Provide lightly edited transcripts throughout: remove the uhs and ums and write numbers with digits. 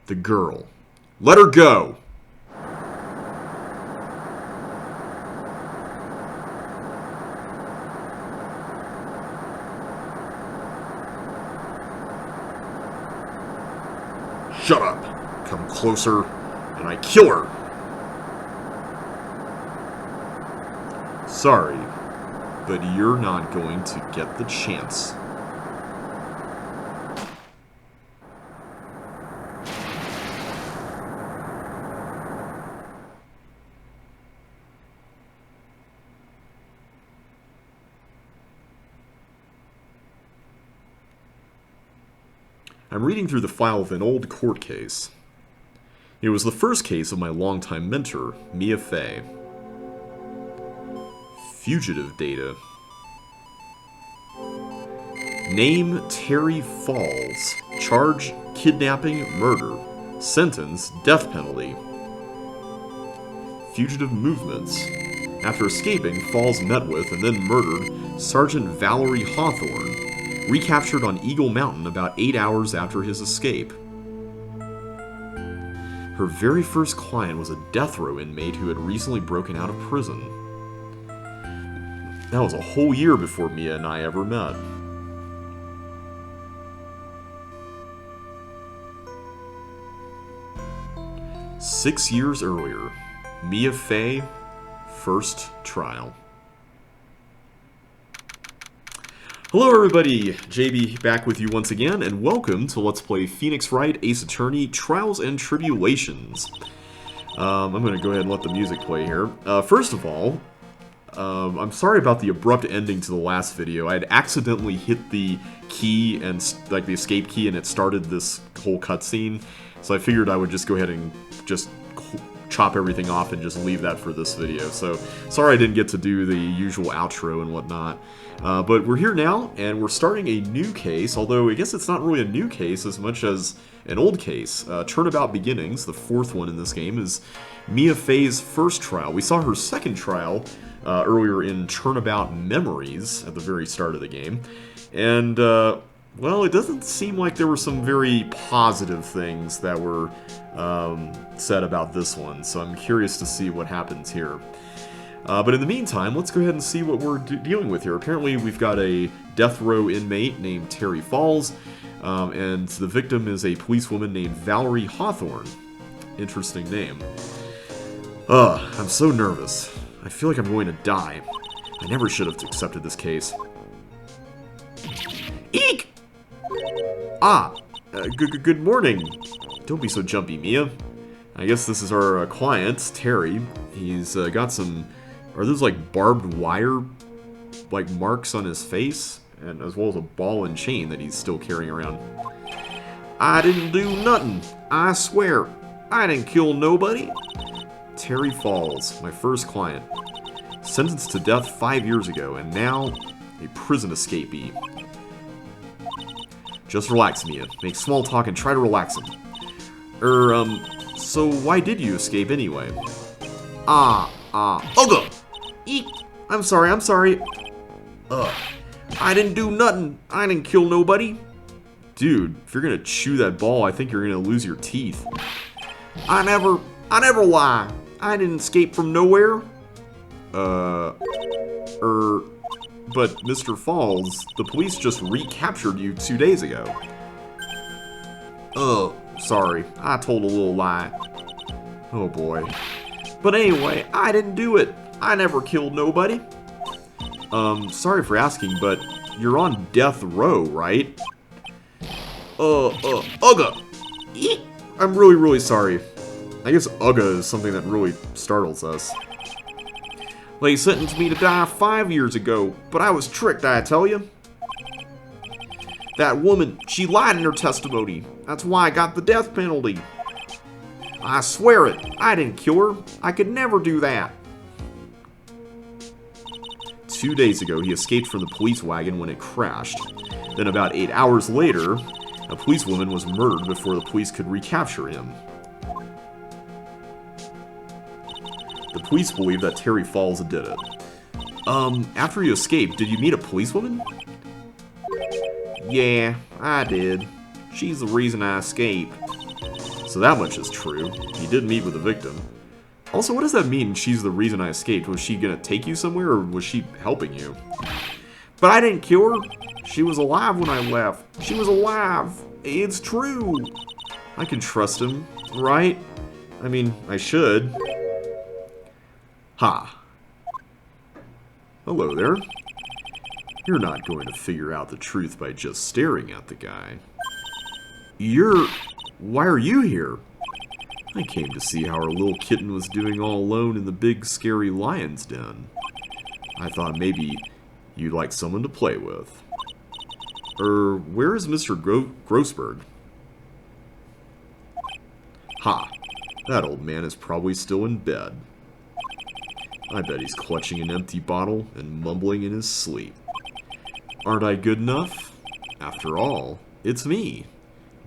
The girl. Let her go! Shut up! Come closer, and I kill her! Sorry, but you're not going to get the chance. I'm reading through the file of an old court case. It was the first case of my longtime mentor, Mia Fey. Fugitive data. Name Terry Falls. Charge kidnapping, murder. Sentence death penalty. Fugitive movements. After escaping, Falls met with and then murdered Sergeant Valerie Hawthorne, recaptured on Eagle Mountain about 8 hours after his escape. Her very first client was a death row inmate who had recently broken out of prison. That was a whole year before Mia and I ever met. Six years earlier, Mia Fey, first trial. Hello everybody, JB back with you once again, and welcome to Let's Play Phoenix Wright Ace Attorney Trials and Tribulations. I'm going to go ahead and let the music play here. First of all, I'm sorry about the abrupt ending to the last video. I had accidentally hit the key, and like the escape key, and it started this whole cutscene, so I figured I would just go ahead and just chop everything off and just leave that for this video. So, sorry I didn't get to do the usual outro and whatnot. But we're here now, and we're starting a new case, although I guess it's not really a new case as much as an old case. Turnabout Beginnings, the fourth one in this game, is Mia Fey's first trial. We saw her second trial earlier in Turnabout Memories at the very start of the game. And, well, it doesn't seem like there were some very positive things that were said about this one, so I'm curious to see what happens here. But in the meantime, let's go ahead and see what we're dealing with here. Apparently, we've got a death row inmate named Terry Falls, and the victim is a policewoman named Valerie Hawthorne. Interesting name. I'm so nervous. I feel like I'm going to die. I never should have accepted this case. Eek! Good morning. Don't be so jumpy, Mia. I guess this is our client, Terry. He's got some... Are those like barbed wire like marks on his face? And as well as a ball and chain that he's still carrying around. I didn't do nothing. I swear. I didn't kill nobody. Terry Falls, my first client. Sentenced to death 5 years ago, and now a prison escapee. Just relax, Mia. Make small talk and try to relax him. So why did you escape anyway? Ugh! Eek! I'm sorry. I didn't do nothing. I didn't kill nobody. Dude, if you're gonna chew that ball, I think you're gonna lose your teeth. I never lie. I didn't escape from nowhere. But Mr. Falls, the police just recaptured you 2 days ago. Sorry. I told a little lie. Oh boy. But anyway, I didn't do it. I never killed nobody. Sorry for asking, but you're on death row, right? Ugga! Eek! I'm really sorry. I guess Ugga is something that really startles us. They sentenced me to die 5 years ago, but I was tricked, I tell you. That woman, she lied in her testimony. That's why I got the death penalty. I swear it, I didn't kill her. I could never do that. 2 days ago, he escaped from the police wagon when it crashed. Then about 8 hours later, a policewoman was murdered before the police could recapture him. The police believe that Terry Falls did it. After you escaped, did you meet a policewoman? Yeah, I did. She's the reason I escaped. So that much is true. He did meet with the victim. Also, what does that mean, she's the reason I escaped? Was she gonna take you somewhere, or was she helping you? But I didn't kill her. She was alive when I left. She was alive. It's true. I can trust him, right? I mean, I should. Ha. Hello there. You're not going to figure out the truth by just staring at the guy. Why are you here? I came to see how our little kitten was doing all alone in the big, scary lion's den. I thought maybe you'd like someone to play with. Where is Mr. Grossberg? Ha! That old man is probably still in bed. I bet he's clutching an empty bottle and mumbling in his sleep. Aren't I good enough? After all, it's me,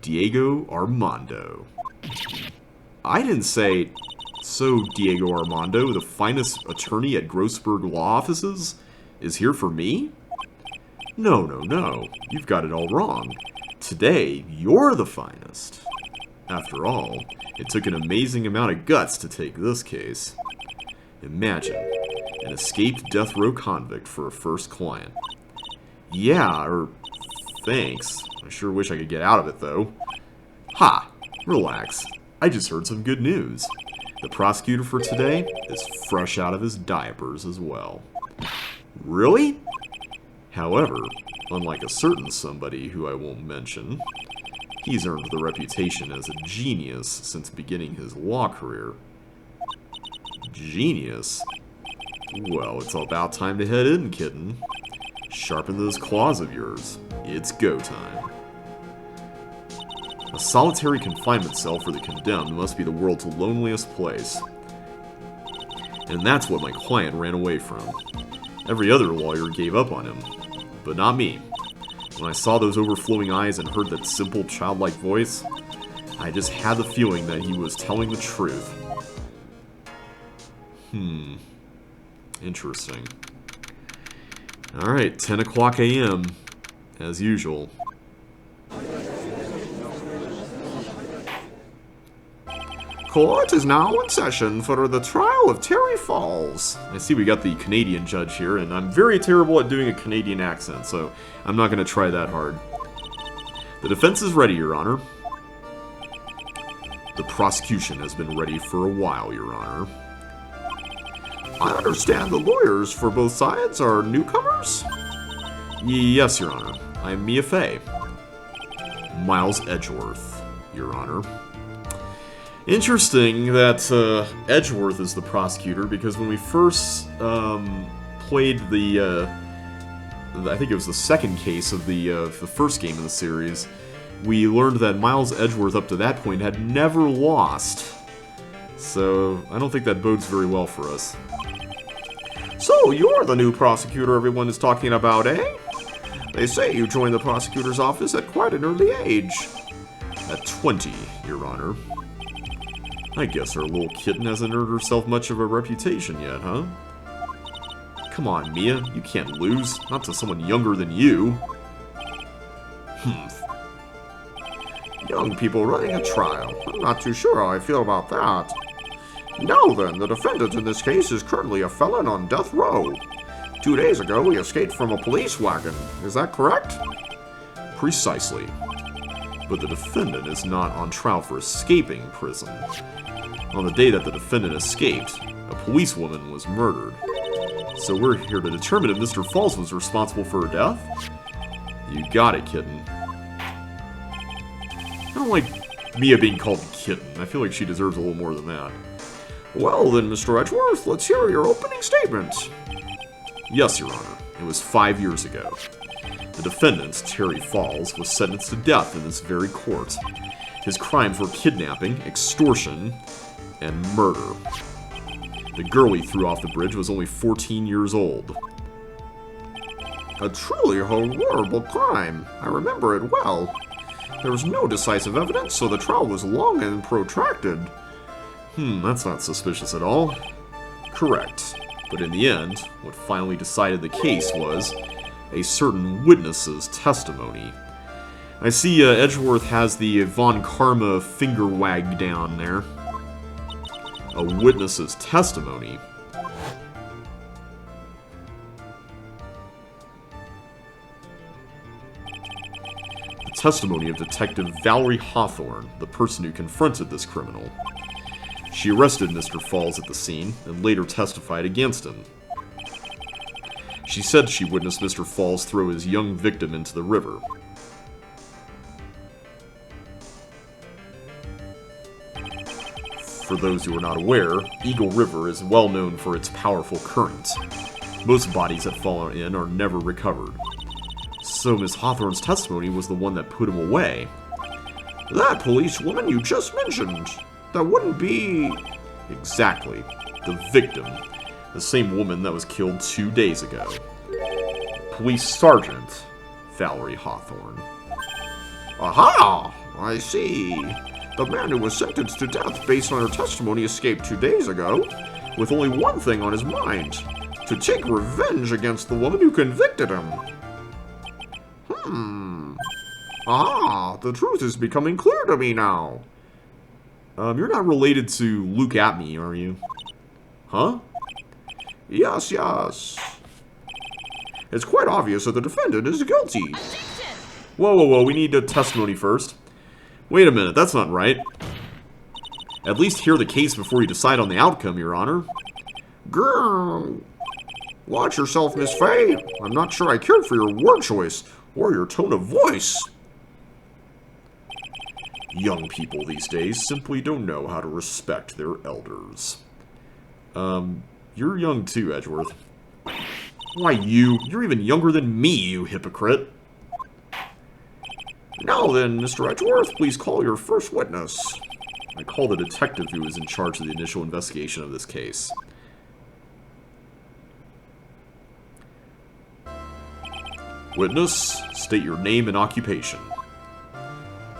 Diego Armando. I didn't say... So, Diego Armando, the finest attorney at Grossberg Law Offices, is here for me? No. You've got it all wrong. Today, you're the finest. After all, it took an amazing amount of guts to take this case. Imagine, an escaped death row convict for a first client. Yeah, thanks. I sure wish I could get out of it, though. Ha! Relax. I just heard some good news. The prosecutor for today is fresh out of his diapers as well. Really? However, unlike a certain somebody who I won't mention, he's earned the reputation as a genius since beginning his law career. Genius? Well, it's about time to head in, kitten. Sharpen those claws of yours. It's go time. A solitary confinement cell for the condemned must be the world's loneliest place. And that's what my client ran away from. Every other lawyer gave up on him. But not me. When I saw those overflowing eyes and heard that simple, childlike voice, I just had the feeling that he was telling the truth. Interesting. Alright, 10 o'clock a.m. As usual. Court is now in session for the trial of Terry Falls. I see we got the Canadian judge here, and I'm very terrible at doing a Canadian accent, so I'm not going to try that hard. The defense is ready, Your Honor. The prosecution has been ready for a while, Your Honor. I understand the lawyers for both sides are newcomers? Yes, Your Honor. I'm Mia Fey. Miles Edgeworth, Your Honor. Interesting that Edgeworth is the prosecutor, because when we first played the, I think it was the second case of the first game in the series, we learned that Miles Edgeworth up to that point had never lost. So I don't think that bodes very well for us. So you're the new prosecutor everyone is talking about, eh? They say you joined the prosecutor's office at quite an early age. At 20, Your Honor. I guess our little kitten hasn't earned herself much of a reputation yet, huh? Come on, Mia, you can't lose. Not to someone younger than you. Young people running a trial. I'm not too sure how I feel about that. Now then, the defendant in this case is currently a felon on death row. 2 days ago, he escaped from a police wagon. Is that correct? Precisely. But the defendant is not on trial for escaping prison. On the day that the defendant escaped, a policewoman was murdered. So we're here to determine if Mr. Falls was responsible for her death? You got it, kitten. I don't like Mia being called kitten. I feel like she deserves a little more than that. Well then, Mr. Edgeworth, let's hear your opening statement. Yes, Your Honor. It was 5 years ago. The defendant, Terry Falls, was sentenced to death in this very court. His crimes were kidnapping, extortion, and murder. The girl he threw off the bridge was only 14 years old. A truly horrible crime. I remember it well. There was no decisive evidence, so the trial was long and protracted. That's not suspicious at all. Correct. But in the end, what finally decided the case was a certain witness's testimony. I see Edgeworth has the Von Karma finger wag down there. A witness's testimony. The testimony of Detective Valerie Hawthorne, the person who confronted this criminal. She arrested Mr. Falls at the scene and later testified against him. She said she witnessed Mr. Falls throw his young victim into the river. For those who are not aware, Eagle River is well known for its powerful current. Most bodies that fall in are never recovered. So Miss Hawthorne's testimony was the one that put him away. That policewoman you just mentioned, that wouldn't be... Exactly. The victim. The same woman that was killed 2 days ago. Police Sergeant Valerie Hawthorne. Aha! I see. The man who was sentenced to death based on her testimony escaped 2 days ago, with only one thing on his mind: to take revenge against the woman who convicted him. The truth is becoming clear to me now. You're not related to Luke Atme, are you? Huh? Yes. It's quite obvious that the defendant is guilty. Whoa, we need a testimony first. Wait a minute, that's not right. At least hear the case before you decide on the outcome, Your Honor. Grrr. Watch yourself, Miss Fey. I'm not sure I cared for your word choice or your tone of voice. Young people these days simply don't know how to respect their elders. You're young too, Edgeworth. Why you're even younger than me, you hypocrite. Now then, Mr. Edgeworth, please call your first witness. I call the detective who was in charge of the initial investigation of this case. Witness, state your name and occupation.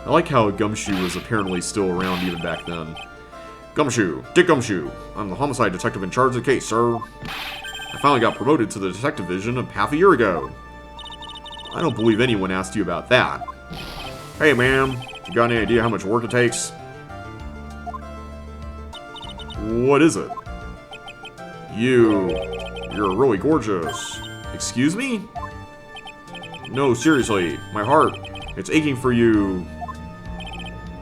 I like how Gumshoe was apparently still around even back then. Gumshoe, Dick Gumshoe. I'm the homicide detective in charge of the case, sir. I finally got promoted to the detective division half a year ago. I don't believe anyone asked you about that. Hey, ma'am, you got any idea how much work it takes? What is it? You're really gorgeous. Excuse me? No, seriously, my heart, it's aching for you.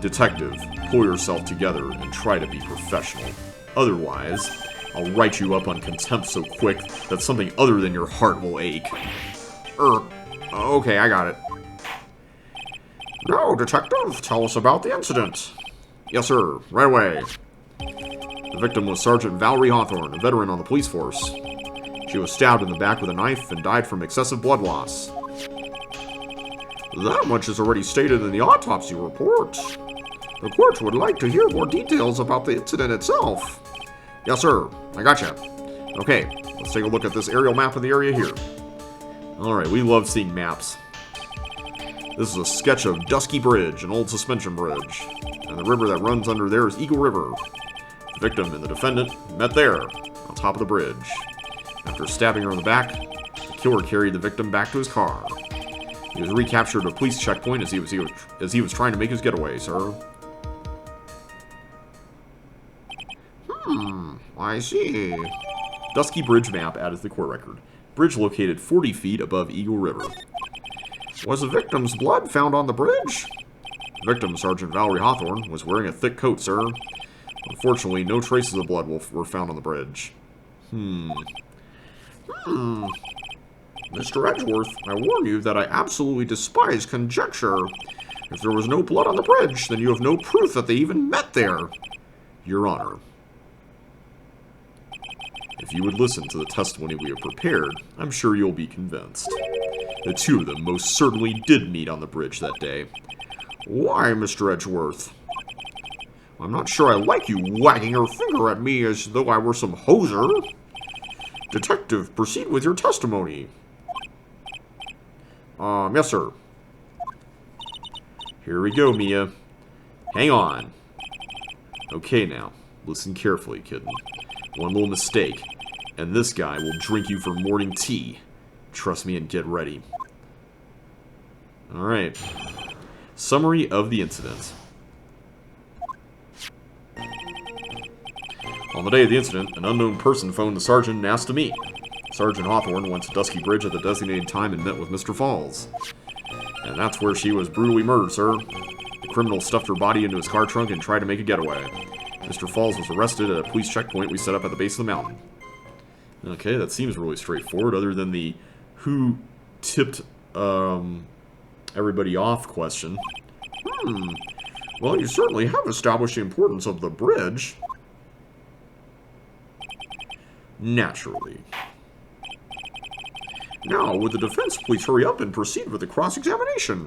Detective, pull yourself together and try to be professional. Otherwise, I'll write you up on contempt so quick that something other than your heart will ache. Okay, I got it. Now, detective, tell us about the incident. Yes, sir, right away. The victim was Sergeant Valerie Hawthorne, a veteran on the police force. She was stabbed in the back with a knife and died from excessive blood loss. That much is already stated in the autopsy report. The court would like to hear more details about the incident itself. Yes, sir. I gotcha. Okay, let's take a look at this aerial map of the area here. Alright, we love seeing maps. This is a sketch of Dusky Bridge, an old suspension bridge. And the river that runs under there is Eagle River. The victim and the defendant met there, on top of the bridge. After stabbing her in the back, the killer carried the victim back to his car. He was recaptured at a police checkpoint as he was trying to make his getaway, sir. I see. Dusky Bridge map added to the court record. Bridge located 40 feet above Eagle River. Was the victim's blood found on the bridge? The victim, Sergeant Valerie Hawthorne, was wearing a thick coat, sir. Unfortunately, no traces of blood were found on the bridge. Mr. Edgeworth, I warn you that I absolutely despise conjecture. If there was no blood on the bridge, then you have no proof that they even met there. Your Honor, if you would listen to the testimony we have prepared, I'm sure you'll be convinced. The two of them most certainly did meet on the bridge that day. Why, Mr. Edgeworth? I'm not sure I like you wagging your finger at me as though I were some hoser. Detective, proceed with your testimony. Yes, sir. Here we go, Mia. Hang on. Okay, now, listen carefully, kitten. One little mistake, and this guy will drink you for morning tea. Trust me and get ready. Alright. Summary of the incident. On the day of the incident, an unknown person phoned the sergeant and asked to meet. Sergeant Hawthorne went to Dusky Bridge at the designated time and met with Mr. Falls. And that's where she was brutally murdered, sir. The criminal stuffed her body into his car trunk and tried to make a getaway. Mr. Falls was arrested at a police checkpoint we set up at the base of the mountain. Okay, that seems really straightforward, other than the who tipped everybody off question. Well, you certainly have established the importance of the bridge. Naturally. Now, would the defense please hurry up and proceed with the cross-examination?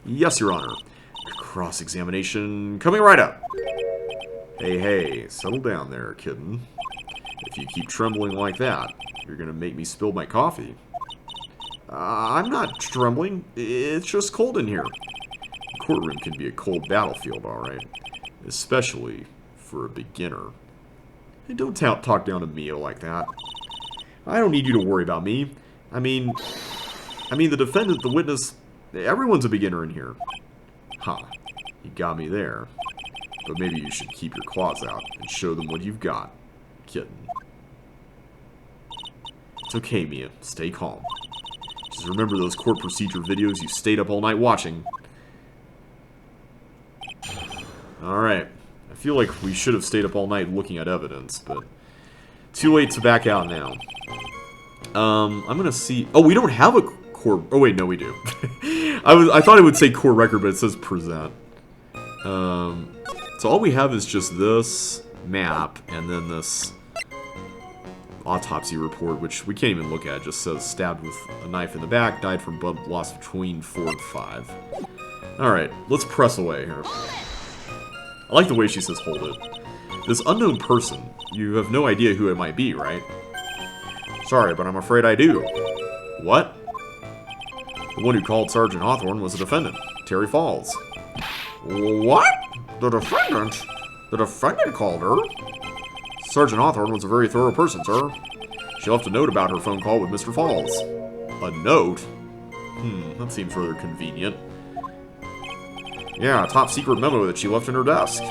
Yes, Your Honor. Cross-examination coming right up. Hey, settle down there, kitten. If you keep trembling like that, you're gonna make me spill my coffee. I'm not trembling. It's just cold in here. The courtroom can be a cold battlefield, alright. Especially for a beginner. And don't talk down to Mia like that. I don't need you to worry about me. I mean, the defendant, the witness, everyone's a beginner in here. Ha, you got me there. But maybe you should keep your claws out and show them what you've got, kitten. It's okay, Mia. Stay calm. Just remember those court procedure videos you stayed up all night watching. Alright. I feel like we should have stayed up all night looking at evidence, but too late to back out now. I'm gonna see... Oh, we don't have a court... Oh, wait, no, we do. I thought it would say court record, but it says present. So all we have is just this map, and then this autopsy report, which we can't even look at. It just says stabbed with a knife in the back, died from blood loss between 4 and 5. Alright, let's press away here. I like the way she says hold it. This unknown person, you have no idea who it might be, right? Sorry, but I'm afraid I do. What? The one who called Sergeant Hawthorne was a defendant, Terry Falls. What? The defendant? The defendant called her? Sergeant Hawthorne was a very thorough person, sir. She left a note about her phone call with Mr. Falls. A note? That seems rather convenient. Yeah, a top-secret memo that she left in her desk.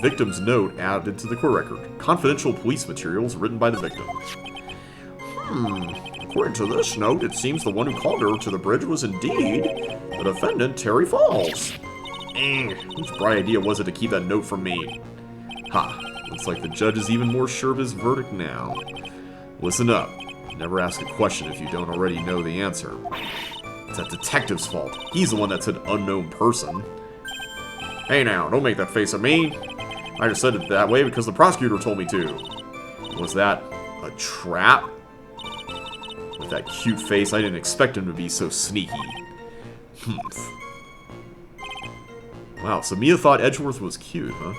Victim's note added to the court record. Confidential police materials written by the victim. According to this note, it seems the one who called her to the bridge was indeed the defendant, Terry Falls. Whose bright idea was it to keep that note from me? Ha, looks like the judge is even more sure of his verdict now. Listen up. Never ask a question if you don't already know the answer. It's that detective's fault. He's the one that said unknown person. Hey now, don't make that face at me. I just said it that way because the prosecutor told me to. Was that a trap? With that cute face, I didn't expect him to be so sneaky. Wow, so Mia thought Edgeworth was cute, huh?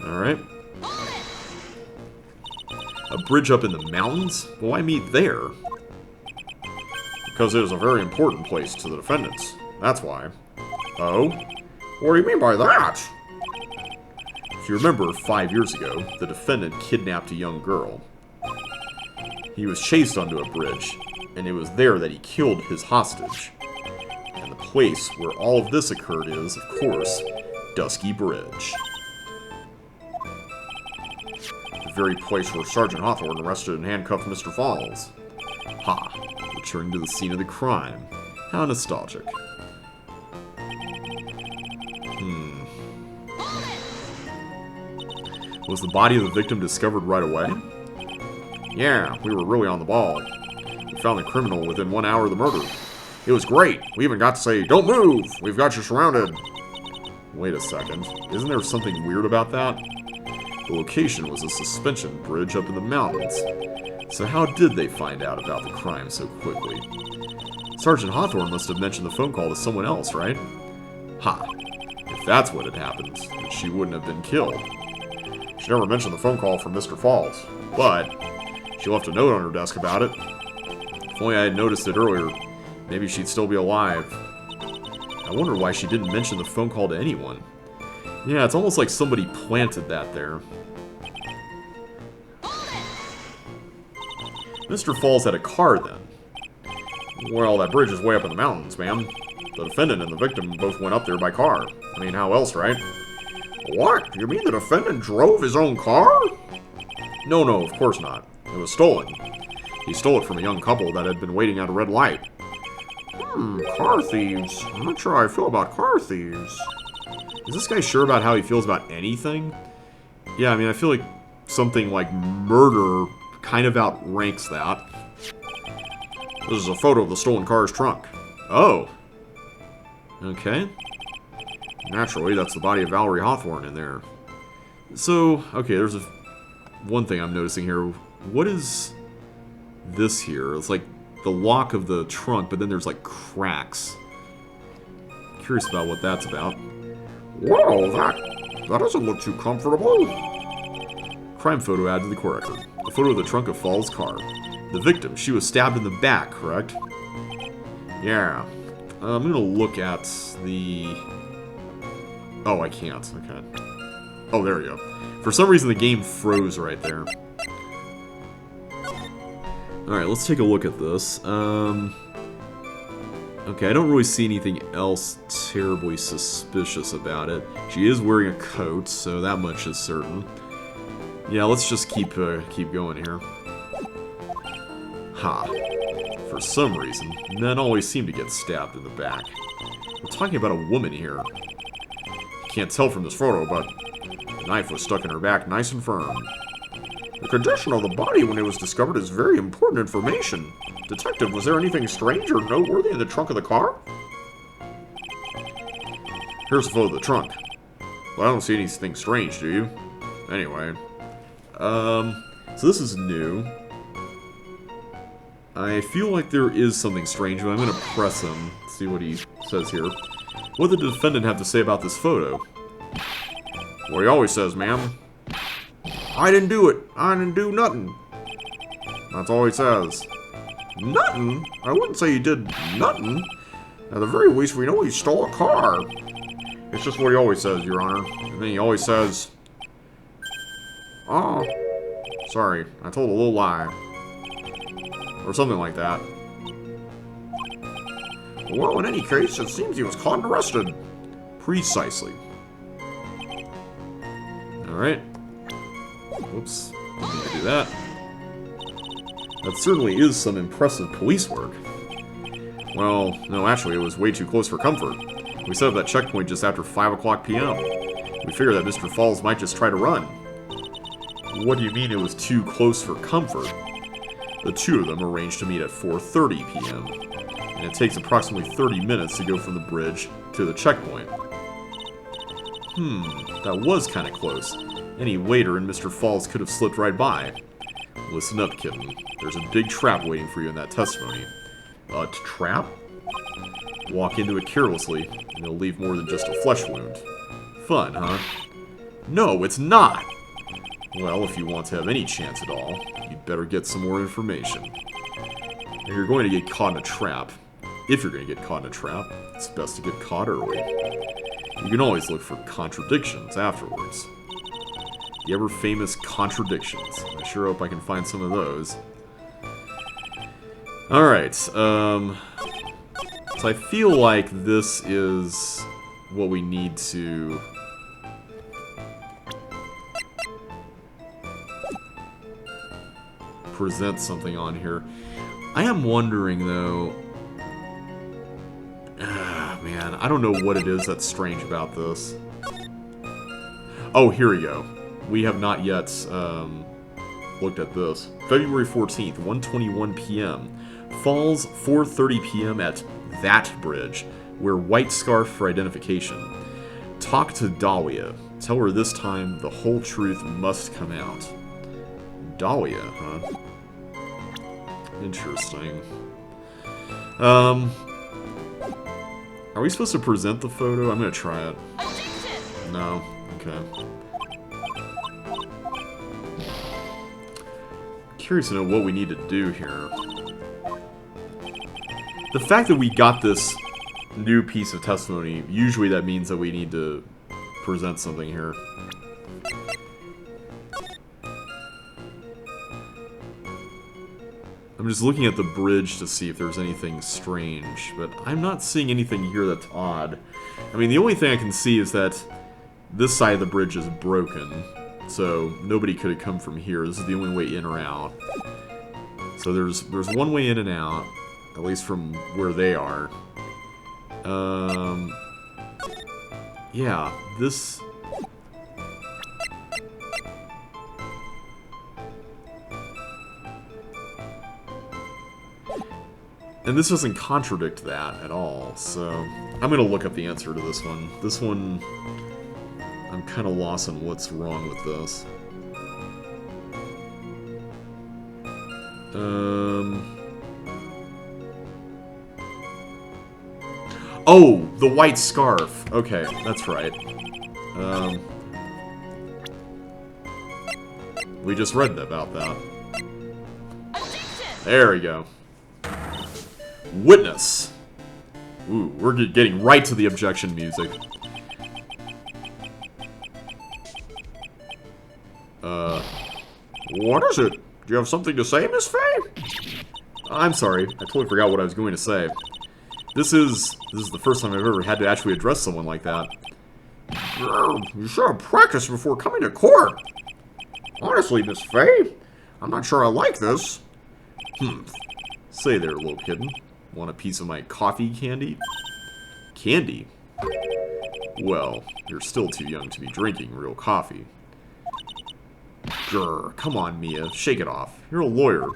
Alright. A bridge up in the mountains? Why meet there? Because it is a very important place to the defendants. That's why. Oh? What do you mean by that? If you remember, 5 years ago, the defendant kidnapped a young girl. He was chased onto a bridge, and it was there that he killed his hostage. And the place where all of this occurred is, of course, Dusky Bridge. The very place where Sergeant Hawthorne arrested and handcuffed Mr. Falls. Ha! Returning to the scene of the crime. How nostalgic. Was the body of the victim discovered right away? Yeah, we were really on the ball. We found the criminal within 1 hour of the murder. It was great. We even got to say, "Don't move! We've got you surrounded." Wait a second. Isn't there something weird about that? The location was a suspension bridge up in the mountains. So how did they find out about the crime so quickly? Sergeant Hawthorne must have mentioned the phone call to someone else, right? Ha! If that's what had happened, then she wouldn't have been killed. She never mentioned the phone call from Mr. Falls. But she left a note on her desk about it. If only I had noticed it earlier, maybe she'd still be alive. I wonder why she didn't mention the phone call to anyone. Yeah, it's almost like somebody planted that there. Mr. Falls had a car then. Well, that bridge is way up in the mountains, ma'am. The defendant and the victim both went up there by car. I mean, how else, right? What? You mean the defendant drove his own car? No, of course not. It was stolen. He stole it from a young couple that had been waiting at a red light. Car thieves. I'm not sure how I feel about car thieves. Is this guy sure about how he feels about anything? Yeah, I mean, I feel like something like murder kind of outranks that. This is a photo of the stolen car's trunk. Oh. Okay. Naturally, that's the body of Valerie Hawthorne in there. So, okay, there's one thing I'm noticing here. What is this here? It's like the lock of the trunk, but then there's like cracks. Curious about what that's about. Whoa, that doesn't look too comfortable. Crime photo added to the court record. A photo of the trunk of Fall's car. The victim, she was stabbed in the back, correct? Yeah. I'm gonna look at the... Oh, I can't. Okay. Oh, there we go. For some reason, the game froze right there. Alright, let's take a look at this. Okay, I don't really see anything else terribly suspicious about it. She is wearing a coat, so that much is certain. Yeah, let's just keep going here. Ha. For some reason, men always seem to get stabbed in the back. We're talking about a woman here. Can't tell from this photo, but the knife was stuck in her back nice and firm. The condition of the body when it was discovered is very important information. Detective, was there anything strange or noteworthy in the trunk of the car? Here's a photo of the trunk. Well, I don't see anything strange, do you? Anyway. So this is new. I feel like there is something strange, but I'm going to press him, see what he says here. What did the defendant have to say about this photo? What he always says, ma'am. I didn't do it. I didn't do nothing. That's all he says. Nothing? I wouldn't say he did nothing. At the very least, we know he stole a car. It's just what he always says, Your Honor. And then he always says, oh, sorry, I told a little lie. Or something like that. Well, in any case, it seems he was caught and arrested. Precisely. Alright. Oops. Didn't need to do that. That certainly is some impressive police work. Well, no, actually, it was way too close for comfort. We set up that checkpoint just after 5 o'clock p.m. We figured that Mr. Falls might just try to run. What do you mean it was too close for comfort? The two of them arranged to meet at 4:30 p.m. And it takes approximately 30 minutes to go from the bridge to the checkpoint. That was kind of close. Any waiter and Mr. Falls could have slipped right by. Listen up, kitten. There's a big trap waiting for you in that testimony. A trap? Walk into it carelessly, and it'll leave more than just a flesh wound. Fun, huh? No, it's not! Well, if you want to have any chance at all, you'd better get some more information. If you're going to get caught in a trap, if you're going to get caught in a trap, it's best to get caught early. You can always look for contradictions afterwards. The ever-famous contradictions. I sure hope I can find some of those. Alright, so I feel like this is what we need to... present something on here. I am wondering, though... man, I don't know what it is that's strange about this. Oh, here we go. We have not yet looked at this. February 14th, 1:21 p.m. Falls 4:30 p.m. at that bridge. Wear white scarf for identification. Talk to Dahlia. Tell her this time the whole truth must come out. Dahlia, huh? Interesting. Are we supposed to present the photo? I'm gonna try it. No. Okay. Curious to know what we need to do here. The fact that we got this new piece of testimony, usually that means that we need to present something here. I'm just looking at the bridge to see if there's anything strange, but I'm not seeing anything here that's odd. I mean, the only thing I can see is that this side of the bridge is broken, so nobody could have come from here. This is the only way in or out. So there's one way in and out, at least from where they are. Yeah, this... And this doesn't contradict that at all, so I'm going to look up the answer to this one. This one, I'm kind of lost on what's wrong with this. Oh, the white scarf. Okay, that's right. We just read about that. There we go. Witness. Ooh, we're getting right to the objection music. What is it? Do you have something to say, Miss Fey? I'm sorry, I totally forgot what I was going to say. This is the first time I've ever had to actually address someone like that. You should have practiced before coming to court. Honestly, Miss Fey, I'm not sure I like this. Say there, little kitten. Want a piece of my coffee candy? Candy? Well, you're still too young to be drinking real coffee. Grr, come on, Mia, shake it off. You're a lawyer.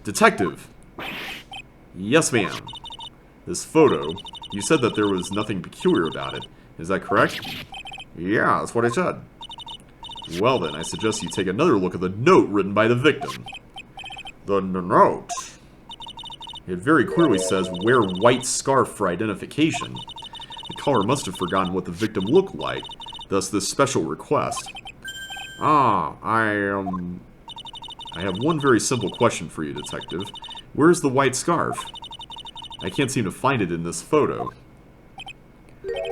Detective! Yes, ma'am. This photo, you said that there was nothing peculiar about it. Is that correct? Yeah, that's what I said. Well then, I suggest you take another look at the note written by the victim. The note? It very clearly says, wear white scarf for identification. The caller must have forgotten what the victim looked like, thus this special request. I have one very simple question for you, Detective. Where's the white scarf? I can't seem to find it in this photo.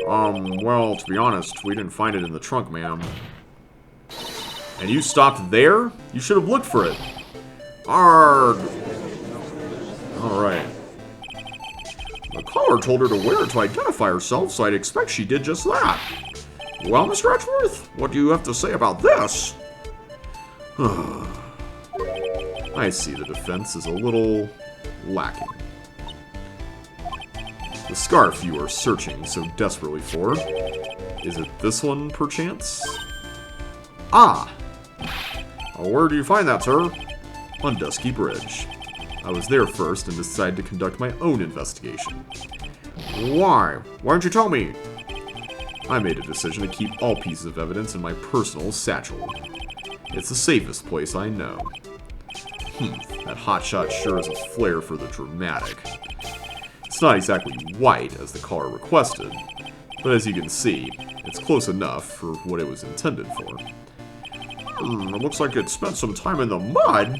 Well, to be honest, we didn't find it in the trunk, ma'am. And you stopped there? You should have looked for it. Arrgh! Alright. The caller told her to wear it to identify herself, so I'd expect she did just that. Well, Mr. Edgeworth, what do you have to say about this? I see the defense is a little lacking. The scarf you are searching so desperately for. Is it this one, perchance? Ah! Where do you find that, sir? On Dusky Bridge. I was there first and decided to conduct my own investigation. Why? Why didn't you tell me? I made a decision to keep all pieces of evidence in my personal satchel. It's the safest place I know. That hotshot sure has a flair for the dramatic. It's not exactly white, as the caller requested, but as you can see, it's close enough for what it was intended for. It looks like it spent some time in the mud.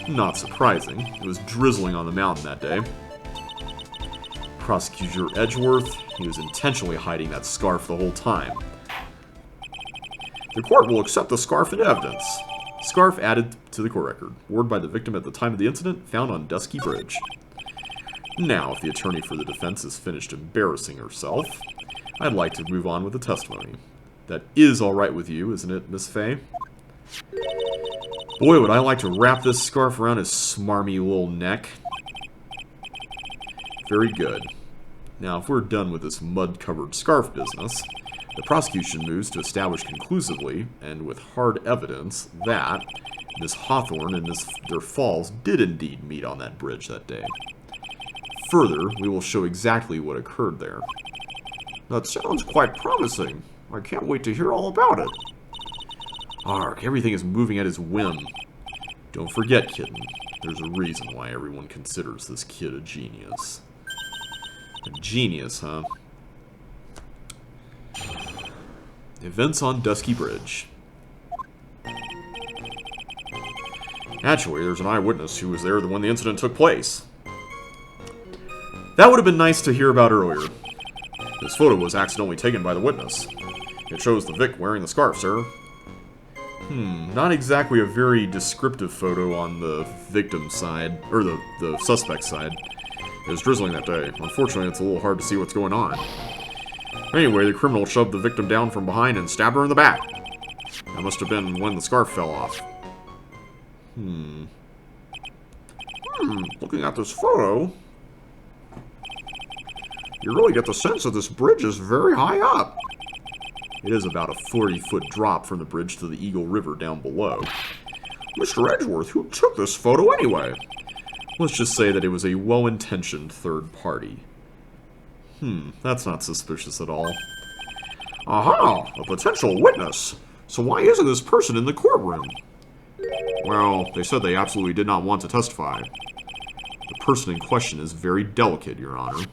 Not surprising. It was drizzling on the mountain that day. Prosecutor Edgeworth, he was intentionally hiding that scarf the whole time. The court will accept the scarf in evidence. Scarf added to the court record. Worn by the victim at the time of the incident, found on Dusky Bridge. Now, if the attorney for the defense has finished embarrassing herself, I'd like to move on with the testimony. That is alright with you, isn't it, Miss Fey? Boy, would I like to wrap this scarf around his smarmy little neck. Very good. Now, if we're done with this mud-covered scarf business, the prosecution moves to establish conclusively, and with hard evidence, that Miss Hawthorne and Mr. Falls did indeed meet on that bridge that day. Further, we will show exactly what occurred there. That sounds quite promising. I can't wait to hear all about it. Ark, everything is moving at his whim. Don't forget, kitten, there's a reason why everyone considers this kid a genius. A genius, huh? Events on Dusky Bridge. Actually, there's an eyewitness who was there when the incident took place. That would have been nice to hear about earlier. This photo was accidentally taken by the witness. It shows the Vic wearing the scarf, sir. Not exactly a very descriptive photo on the victim's side, or the suspect's side. It was drizzling that day. Unfortunately, it's a little hard to see what's going on. Anyway, the criminal shoved the victim down from behind and stabbed her in the back. That must have been when the scarf fell off. Looking at this photo, you really get the sense that this bridge is very high up. It is about a 40-foot drop from the bridge to the Eagle River down below. Mr. Edgeworth, who took this photo anyway? Let's just say that it was a well-intentioned third party. That's not suspicious at all. Aha! A potential witness. So why isn't this person in the courtroom? Well, they said they absolutely did not want to testify. The person in question is very delicate, Your Honor.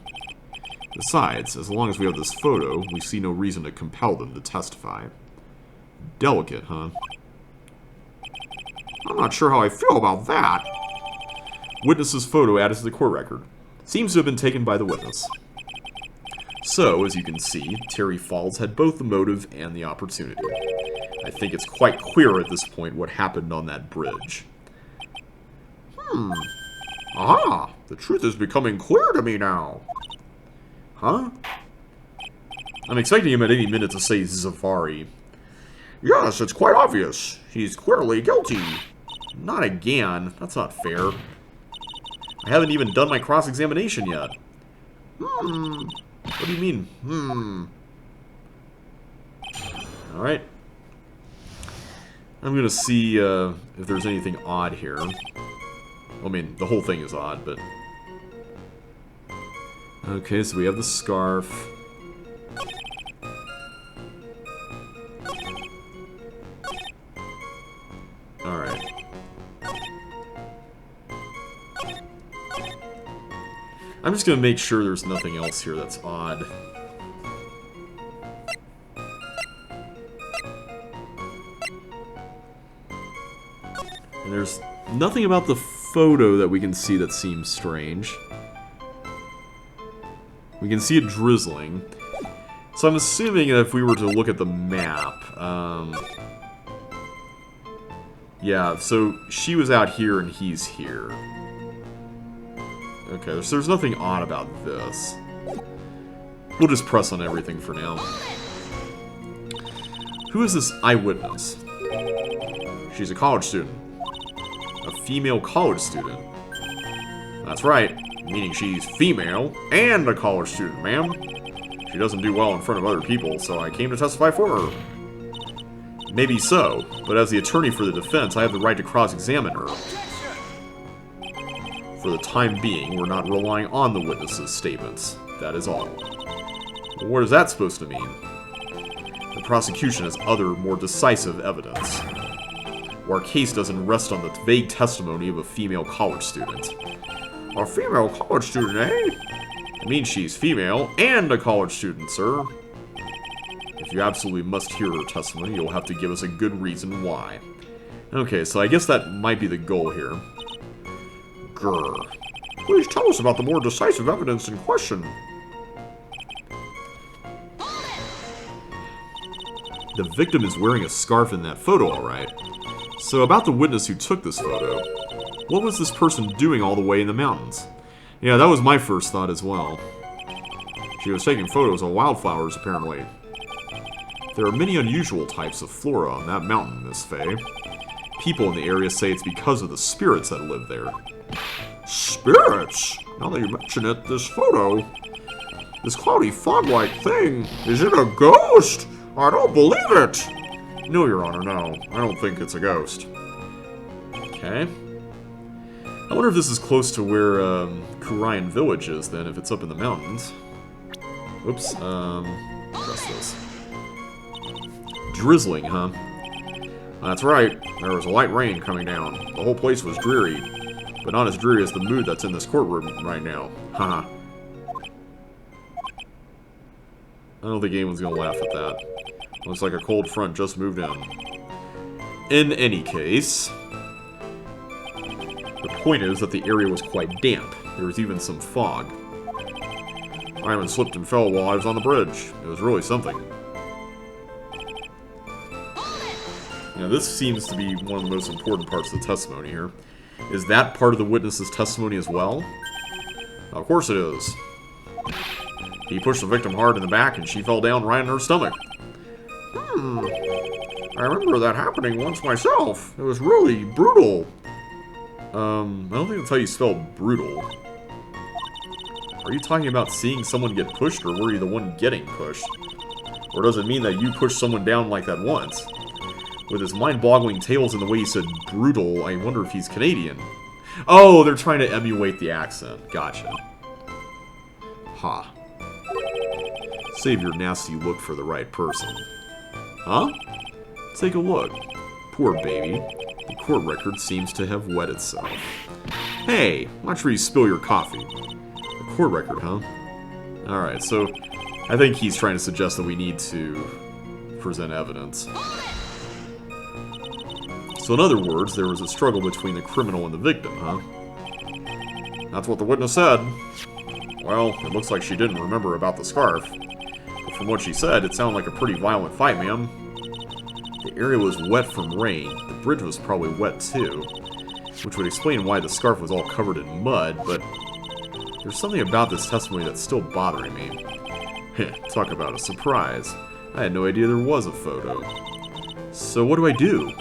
Besides, as long as we have this photo, we see no reason to compel them to testify. Delicate, huh? I'm not sure how I feel about that. Witness's photo added to the court record. Seems to have been taken by the witness. So, as you can see, Terry Falls had both the motive and the opportunity. I think it's quite clear at this point what happened on that bridge. Aha! The truth is becoming clear to me now. Huh? I'm expecting him at any minute to say Zavari. Yes, it's quite obvious. He's clearly guilty. Not again. That's not fair. I haven't even done my cross-examination yet. What do you mean, Alright. I'm gonna see if there's anything odd here. I mean, the whole thing is odd, but... Okay, so we have the scarf. Alright. I'm just gonna make sure there's nothing else here that's odd. And there's nothing about the photo that we can see that seems strange. We can see it drizzling. So I'm assuming that if we were to look at the map, yeah, so she was out here and he's here. Okay, so there's nothing odd about this. We'll just press on everything for now. Who is this eyewitness? She's a college student. A female college student? That's right, meaning she's female and a college student, ma'am. She doesn't do well in front of other people, so I came to testify for her. Maybe so, but as the attorney for the defense, I have the right to cross-examine her. For the time being, we're not relying on the witness's statements. That is all. What is that supposed to mean? The prosecution has other, more decisive evidence. Our case doesn't rest on the vague testimony of a female college student. A female college student, eh? It means she's female and a college student, sir. If you absolutely must hear her testimony, you'll have to give us a good reason why. Okay, so I guess that might be the goal here. Grr. Please tell us about the more decisive evidence in question. The victim is wearing a scarf in that photo, alright. So about the witness who took this photo, what was this person doing all the way in the mountains? Yeah, that was my first thought as well. She was taking photos of wildflowers, apparently. There are many unusual types of flora on that mountain, Miss Fey. People in the area say it's because of the spirits that live there. Spirits? Now that you mention it, this photo... This cloudy fog-like thing, is it a ghost? I don't believe it! No, Your Honor, no. I don't think it's a ghost. Okay. I wonder if this is close to where Kurian Village is, then, if it's up in the mountains. Oops, press this. Drizzling, huh? That's right. There was a light rain coming down. The whole place was dreary. But not as dreary as the mood that's in this courtroom right now. Haha. I don't think anyone's gonna laugh at that. Looks like a cold front just moved in. In any case, the point is that the area was quite damp. There was even some fog. I even slipped and fell while I was on the bridge. It was really something. You know, this seems to be one of the most important parts of the testimony here. Is that part of the witness's testimony as well? Of course it is. He pushed the victim hard in the back and she fell down right on her stomach. I remember that happening once myself. It was really brutal. I don't think that's how you spell brutal. Are you talking about seeing someone get pushed, or were you the one getting pushed? Or does it mean that you pushed someone down like that once? With his mind-boggling tales and the way he said brutal, I wonder if he's Canadian. Oh, they're trying to emulate the accent. Gotcha. Ha. Save your nasty look for the right person. Huh? Take a look. Poor baby. The court record seems to have wet itself. Hey, watch where you spill your coffee. The court record, huh? Alright, so I think he's trying to suggest that we need to present evidence. So in other words, there was a struggle between the criminal and the victim, huh? That's what the witness said. Well, it looks like she didn't remember about the scarf. But from what she said, it sounded like a pretty violent fight, ma'am. The area was wet from rain. The bridge was probably wet too. Which would explain why the scarf was all covered in mud, but there's something about this testimony that's still bothering me. Talk about a surprise. I had no idea there was a photo. So what do I do?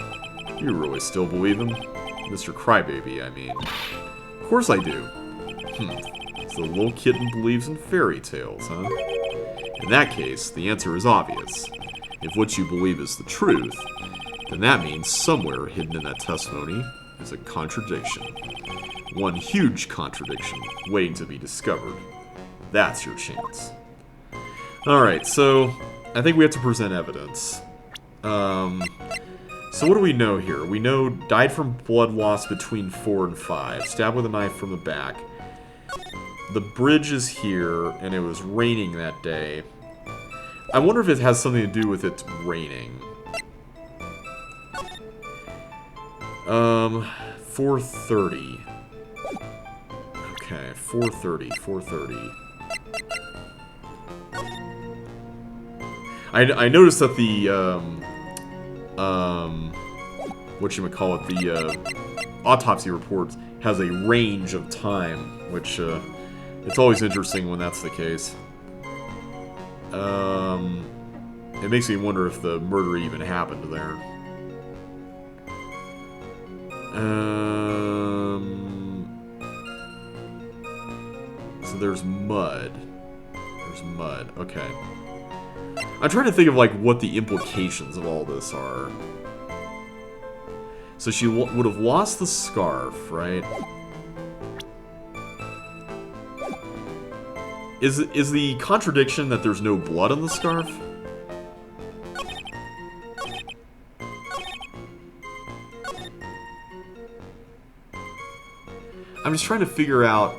You really still believe him? Mr. Crybaby, I mean. Of course I do. So the little kitten believes in fairy tales, huh? In that case, the answer is obvious. If what you believe is the truth, then that means somewhere hidden in that testimony is a contradiction. One huge contradiction waiting to be discovered. That's your chance. Alright, so I think we have to present evidence. So what do we know here? We know died from blood loss between 4 and 5. Stabbed with a knife from the back. The bridge is here, and it was raining that day. I wonder if it has something to do with it raining. 4:30. Okay, 4:30. 4:30. I noticed that the whatchamacallit, the autopsy report has a range of time, which it's always interesting when that's the case. It makes me wonder if the murder even happened there. So there's mud. There's mud. Okay. I'm trying to think of, like, what the implications of all this are. So she would have lost the scarf, right? Is the contradiction that there's no blood on the scarf? I'm just trying to figure out...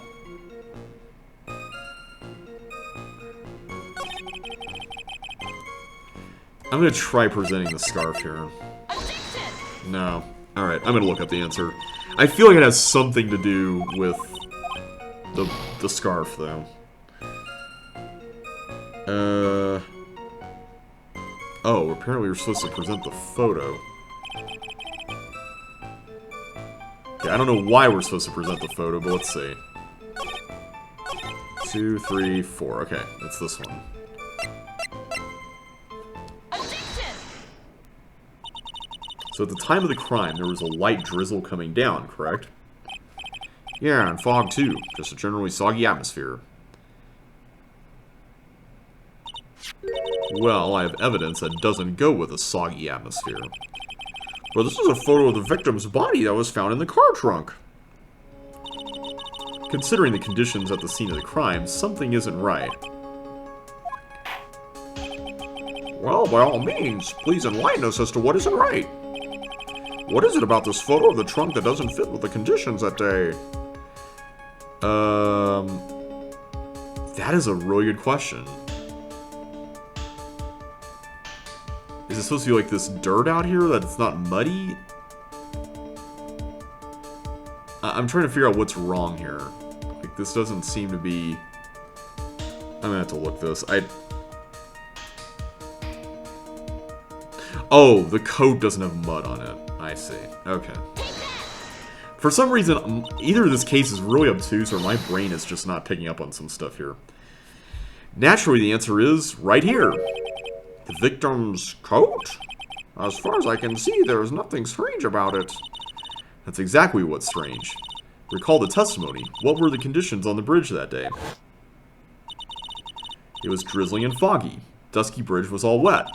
I'm gonna try presenting the scarf here. No. Alright, I'm gonna look up the answer. I feel like it has something to do with the scarf, though. Oh, apparently we're supposed to present the photo. Okay, I don't know why we're supposed to present the photo, but let's see. 2, 3, 4. Okay, it's this one. So at the time of the crime, there was a light drizzle coming down, correct? Yeah, and fog too. Just a generally soggy atmosphere. Well, I have evidence that doesn't go with a soggy atmosphere. But this is a photo of the victim's body that was found in the car trunk. Considering the conditions at the scene of the crime, something isn't right. Well, by all means, please enlighten us as to what isn't right. What is it about this photo of the trunk that doesn't fit with the conditions that day? That is a really good question. Is it supposed to be like this dirt out here that it's not muddy? I'm trying to figure out what's wrong here. Like, this doesn't seem to be... I'm gonna have to look this. Oh, the coat doesn't have mud on it. I see. Okay. For some reason, either this case is really obtuse or my brain is just not picking up on some stuff here. Naturally, the answer is right here. The victim's coat? As far as I can see, there is nothing strange about it. That's exactly what's strange. Recall the testimony. What were the conditions on the bridge that day? It was drizzling and foggy. Dusky bridge was all wet.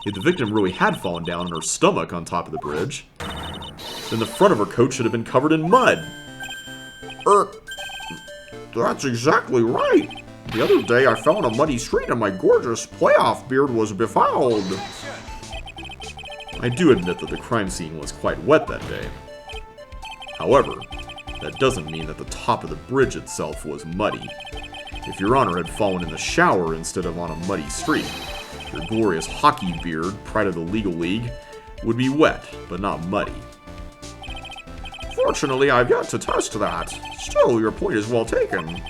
If the victim really had fallen down on her stomach on top of the bridge, then the front of her coat should have been covered in mud. That's exactly right. The other day I fell in a muddy street and my gorgeous playoff beard was befouled. I do admit that the crime scene was quite wet that day. However, that doesn't mean that the top of the bridge itself was muddy. If Your Honor had fallen in the shower instead of on a muddy street, your glorious hockey beard, pride of the legal league, would be wet, but not muddy. Fortunately, I've yet to test that. Still, your point is well taken.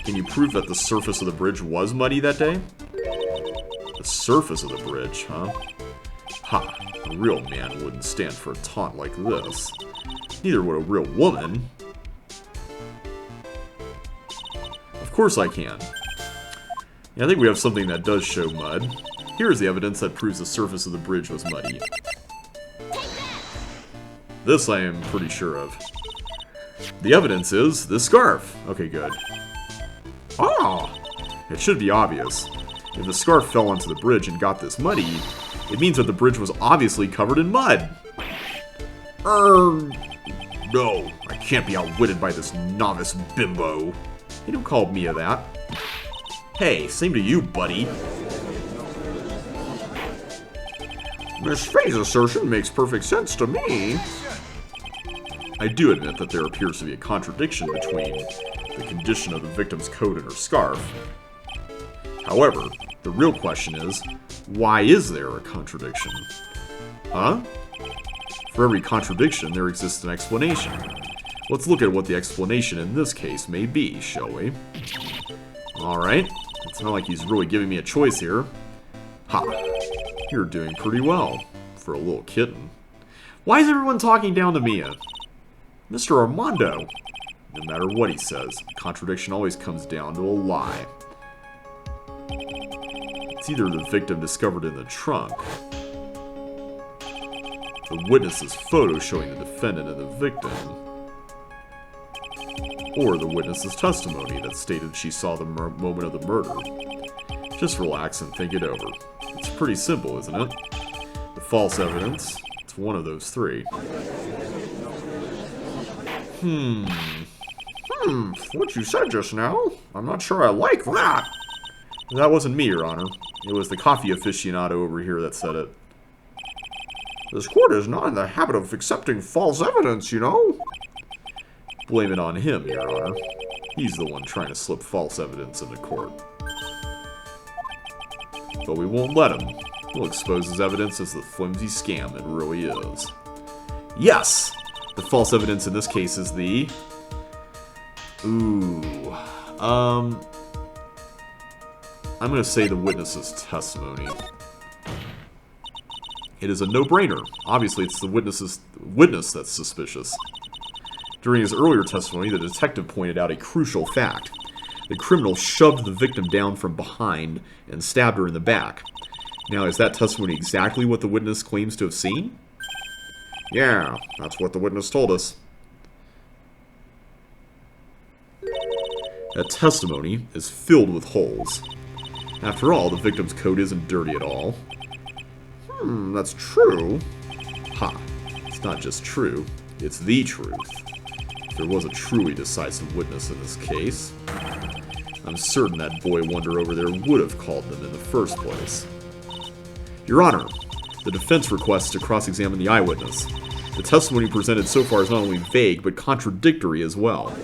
Can you prove that the surface of the bridge was muddy that day? The surface of the bridge, huh? Ha, a real man wouldn't stand for a taunt like this. Neither would a real woman. Of course I can. Yeah, I think we have something that does show mud. Here is the evidence that proves the surface of the bridge was muddy. This I am pretty sure of. The evidence is this scarf. Okay, good. Ah! It should be obvious. If the scarf fell onto the bridge and got this muddy, it means that the bridge was obviously covered in mud. No, I can't be outwitted by this novice bimbo. You don't call Mia that. Hey, same to you, buddy. Miss Fey's assertion makes perfect sense to me. I do admit that there appears to be a contradiction between the condition of the victim's coat and her scarf. However, the real question is, why is there a contradiction? Huh? For every contradiction, there exists an explanation. Let's look at what the explanation in this case may be, shall we? Alright, it's not like he's really giving me a choice here. Ha! You're doing pretty well, for a little kitten. Why is everyone talking down to Mia? Mr. Armando! No matter what he says, contradiction always comes down to a lie. It's either the victim discovered in the trunk, the witness's photo showing the defendant and the victim, or the witness's testimony that stated she saw the moment of the murder. Just relax and think it over. It's pretty simple, isn't it? The false evidence, it's one of those three. What you said just now, I'm not sure I like that. That wasn't me, Your Honor. It was the coffee aficionado over here that said it. This court is not in the habit of accepting false evidence, you know. Blame it on him, Your Honor. He's the one trying to slip false evidence into court. But we won't let him. We'll expose his evidence as the flimsy scam it really is. Yes! The false evidence in this case is the... I'm gonna say the witness's testimony. It is a no-brainer. Obviously, it's the witness that's suspicious. During his earlier testimony, the detective pointed out a crucial fact. The criminal shoved the victim down from behind and stabbed her in the back. Now, is that testimony exactly what the witness claims to have seen? Yeah, that's what the witness told us. That testimony is filled with holes. After all, the victim's coat isn't dirty at all. That's true. Ha. It's not just true, it's the truth. If there was a truly decisive witness in this case, I'm certain that boy wonder over there would have called them in the first place. Your Honor, the defense requests to cross-examine the eyewitness. The testimony presented so far is not only vague, but contradictory as well.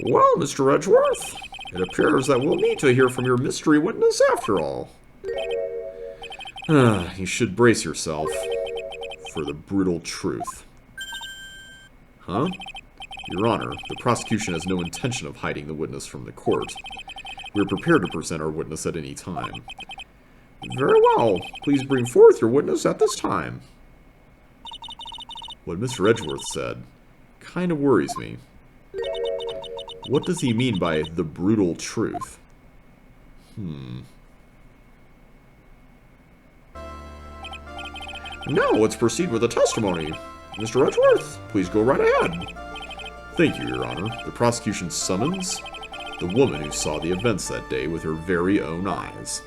Well, Mr. Edgeworth, it appears that we'll need to hear from your mystery witness after all. You should brace yourself for the brutal truth. Huh? Your Honor, the prosecution has no intention of hiding the witness from the court. We are prepared to present our witness at any time. Very well. Please bring forth your witness at this time. What Mr. Edgeworth said kind of worries me. What does he mean by the brutal truth? Now let's proceed with the testimony. Mr. Edgeworth, please go right ahead. Thank you, Your Honor. The prosecution summons the woman who saw the events that day with her very own eyes.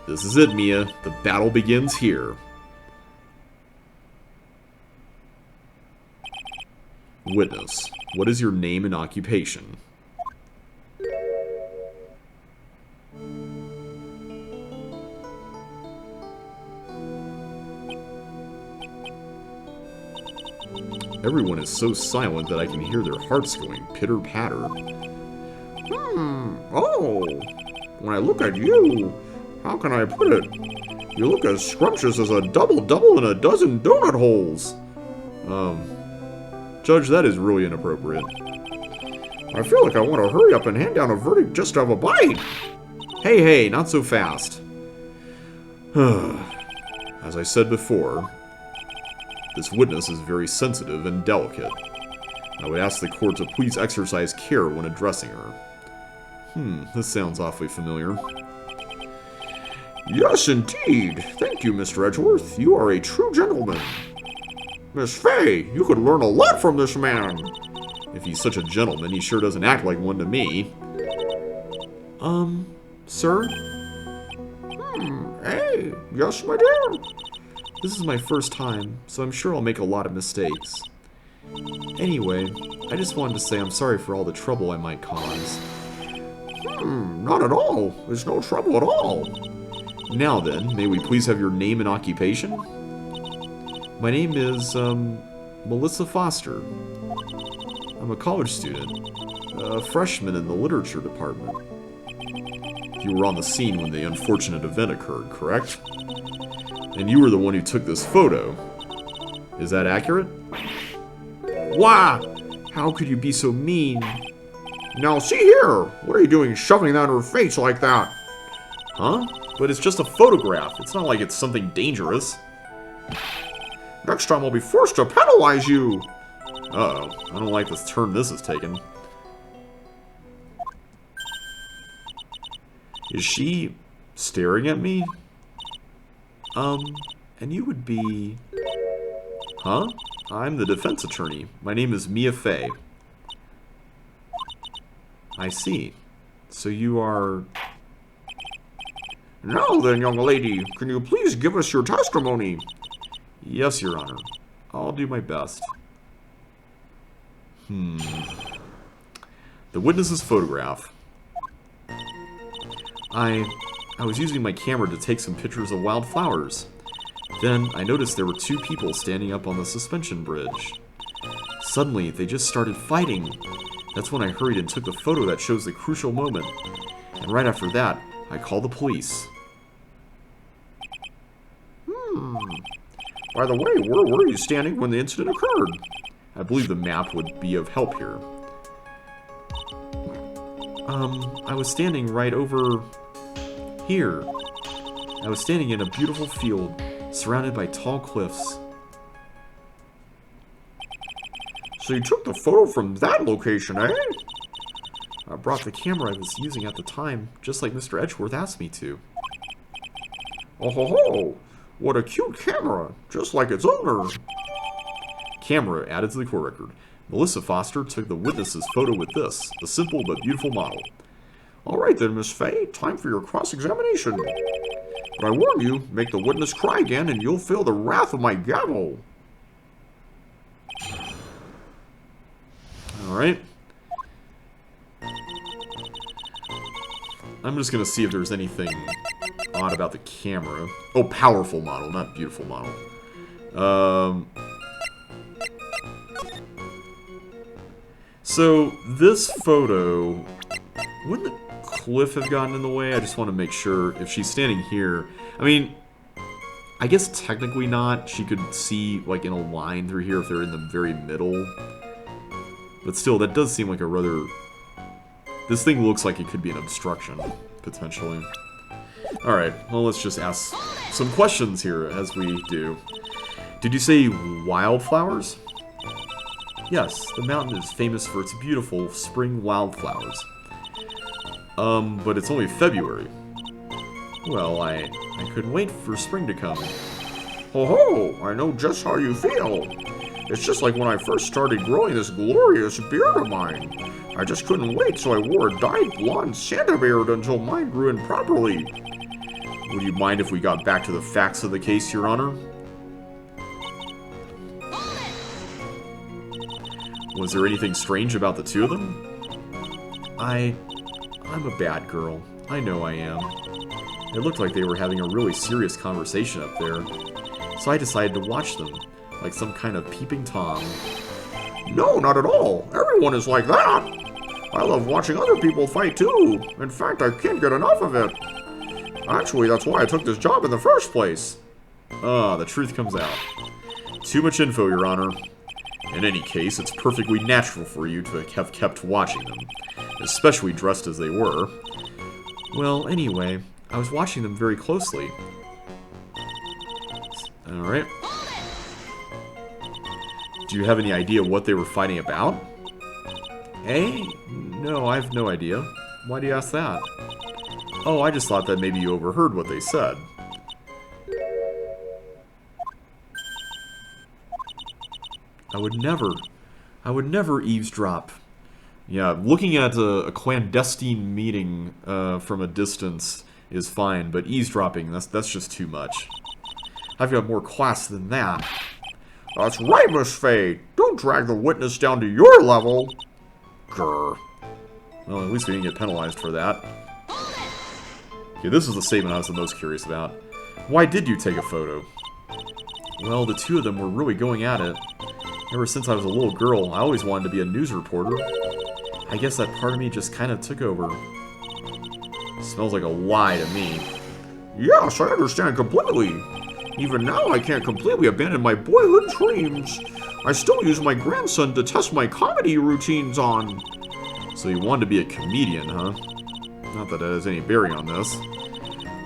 This is it, Mia. The battle begins here. Witness, what is your name and occupation? Everyone is so silent that I can hear their hearts going pitter-patter. Oh. When I look at you, how can I put it? You look as scrumptious as a double-double in a dozen donut holes. Judge, that is really inappropriate. I feel like I want to hurry up and hand down a verdict just to have a bite. Hey, not so fast. As I said before, this witness is very sensitive and delicate. I would ask the court to please exercise care when addressing her. This sounds awfully familiar. Yes, indeed. Thank you, Mr. Edgeworth. You are a true gentleman. Miss Fey, you could learn a lot from this man. If he's such a gentleman, he sure doesn't act like one to me. Sir? Hey, yes, my dear. This is my first time, so I'm sure I'll make a lot of mistakes. Anyway, I just wanted to say I'm sorry for all the trouble I might cause. Not at all. There's no trouble at all. Now then, may we please have your name and occupation? My name is, Melissa Foster. I'm a college student, a freshman in the literature department. You were on the scene when the unfortunate event occurred, correct? And you were the one who took this photo. Is that accurate? Why? How could you be so mean? Now see here! What are you doing shoving that in her face like that? Huh? But it's just a photograph. It's not like it's something dangerous. Next time I'll be forced to penalize you! Uh-oh. I don't like this turn this is taking. Is she staring at me? And you would be... Huh? I'm the defense attorney. My name is Mia Fey. I see. So you are... Now then, young lady, can you please give us your testimony? Yes, Your Honor. I'll do my best. The witness's photograph. I was using my camera to take some pictures of wildflowers. Then I noticed there were two people standing up on the suspension bridge. Suddenly, they just started fighting. That's when I hurried and took the photo that shows the crucial moment. And right after that, I called the police. By the way, where were you standing when the incident occurred? I believe the map would be of help here. I was standing right over here. I was standing in a beautiful field, surrounded by tall cliffs. So you took the photo from that location, eh? I brought the camera I was using at the time, just like Mr. Edgeworth asked me to. Oh ho ho! What a cute camera, just like its owner. Camera added to the court record. Melissa Foster took the witness's photo with this, a simple but beautiful model. All right then, Miss Fey, time for your cross-examination. But I warn you, make the witness cry again and you'll feel the wrath of my gavel. Alright. I'm just going to see if there's anything odd about the camera. Oh, powerful model, not beautiful model. So, this photo... Wouldn't the cliff have gotten in the way? I just want to make sure if she's standing here... I mean, I guess technically not. She could see, like, in a line through here if they're in the very middle. But still, that does seem like a rather This thing looks like it could be an obstruction, potentially. Alright, well, let's just ask some questions here, as we do. Did you say wildflowers? Yes, the mountain is famous for its beautiful spring wildflowers. But it's only February. Well, I couldn't wait for spring to come. Ho-ho! I know just how you feel. It's just like when I first started growing this glorious beard of mine. I just couldn't wait, so I wore a dyed blonde Santa beard until mine grew in properly. Would you mind if we got back to the facts of the case, Your Honor? Was there anything strange about the two of them? I'm a bad girl. I know I am. It looked like they were having a really serious conversation up there, so I decided to watch them, like some kind of peeping Tom. No, not at all. Everyone is like that. I love watching other people fight too. In fact, I can't get enough of it. Actually, that's why I took this job in the first place. Ah, the truth comes out. Too much info, Your Honor. In any case, it's perfectly natural for you to have kept watching them, especially dressed as they were. Well, anyway, I was watching them very closely. Alright. Do you have any idea what they were fighting about? Eh? No, I have no idea. Why do you ask that? Oh, I just thought that maybe you overheard what they said. I would never eavesdrop. Yeah, looking at a clandestine meeting from a distance is fine, but eavesdropping, that's just too much. I've got more class than that. That's right, Miss Fey. Don't drag the witness down to your level. Grr. Well, at least we didn't get penalized for that. Okay, this is the statement I was the most curious about. Why did you take a photo? Well, the two of them were really going at it. Ever since I was a little girl, I always wanted to be a news reporter. I guess that part of me just kind of took over. Smells like a lie to me. Yes, I understand completely. Even now, I can't completely abandon my boyhood dreams. I still use my grandson to test my comedy routines on. So you wanted to be a comedian, huh? Not that it has any bearing on this.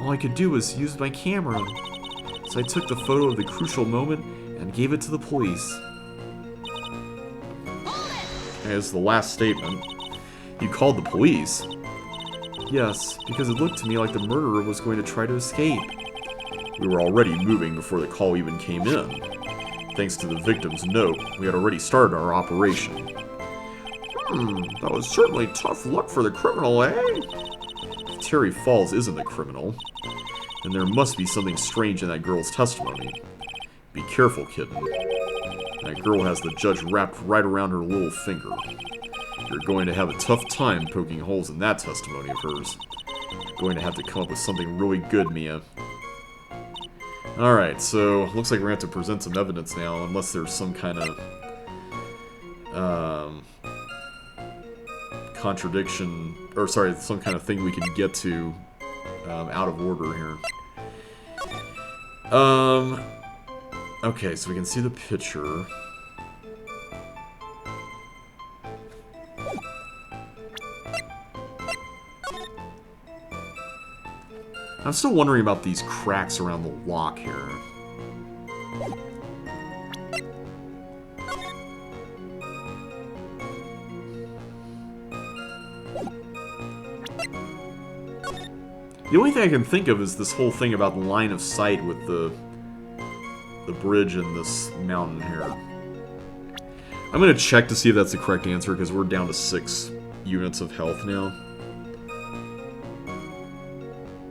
All I could do was use my camera. So I took the photo of the crucial moment and gave it to the police. As the last statement, you called the police? Yes, because it looked to me like the murderer was going to try to escape. We were already moving before the call even came in. Thanks to the victim's note, we had already started our operation. That was certainly tough luck for the criminal, eh? Terry Falls isn't the criminal, and there must be something strange in that girl's testimony. Be careful, kitten. That girl has the judge wrapped right around her little finger. You're going to have a tough time poking holes in that testimony of hers. You're going to have to come up with something really good, Mia. Alright, so looks like we're going to have to present some evidence now, unless there's some kind of contradiction, or sorry, some kind of thing we can get to out of order here. Okay, so we can see the picture. I'm still wondering about these cracks around the lock here. The only thing I can think of is this whole thing about line of sight with the bridge and this mountain here. I'm going to check to see if that's the correct answer, because we're down to 6 units of health now.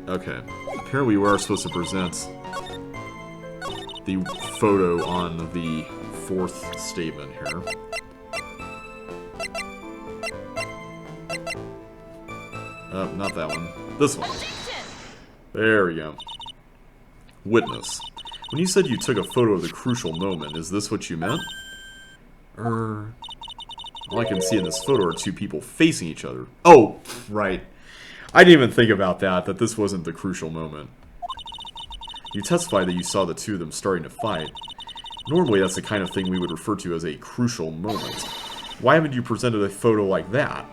Okay. Apparently we are supposed to present the photo on the 4th statement here. Not that one. This one. There we go. Witness. When you said you took a photo of the crucial moment, is this what you meant? All I can see in this photo are 2 people facing each other. Oh, right. I didn't even think about that this wasn't the crucial moment. You testified that you saw the 2 of them starting to fight. Normally that's the kind of thing we would refer to as a crucial moment. Why haven't you presented a photo like that?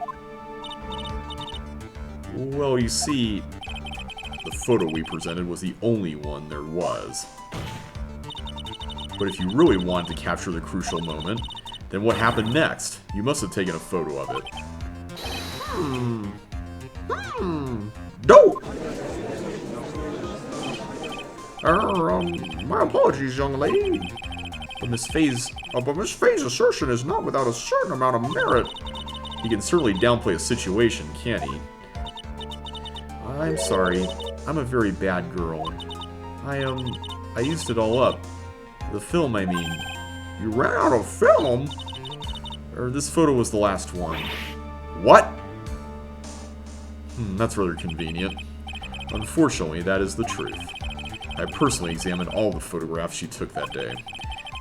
Well, you see, the photo we presented was the only one there was. But if you really wanted to capture the crucial moment, then what happened next? You must have taken a photo of it. No! My apologies, young lady. But Miss Fey's... But Miss Fey's assertion is not without a certain amount of merit. He can certainly downplay a situation, can't he? I'm sorry. I'm a very bad girl. I used it all up. The film, I mean. You ran out of film? This photo was the last one. What? That's rather convenient. Unfortunately, that is the truth. I personally examined all the photographs she took that day.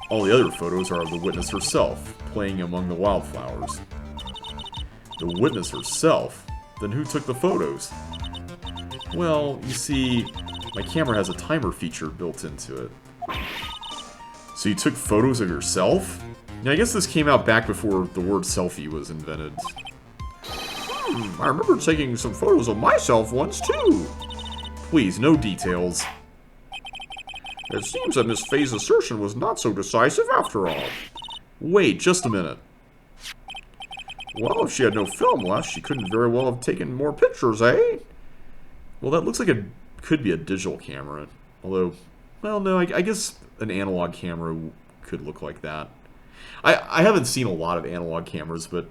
All the other photos are of the witness herself, playing among the wildflowers. The witness herself? Then who took the photos? Well, you see, my camera has a timer feature built into it. So you took photos of yourself? Now, I guess this came out back before the word selfie was invented. I remember taking some photos of myself once, too. Please, no details. It seems that Miss Fey's assertion was not so decisive after all. Wait, just a minute. Well, if she had no film left, she couldn't very well have taken more pictures, eh? Well, that looks like it could be a digital camera. Although, well, no, I guess an analog camera could look like that. I haven't seen a lot of analog cameras, but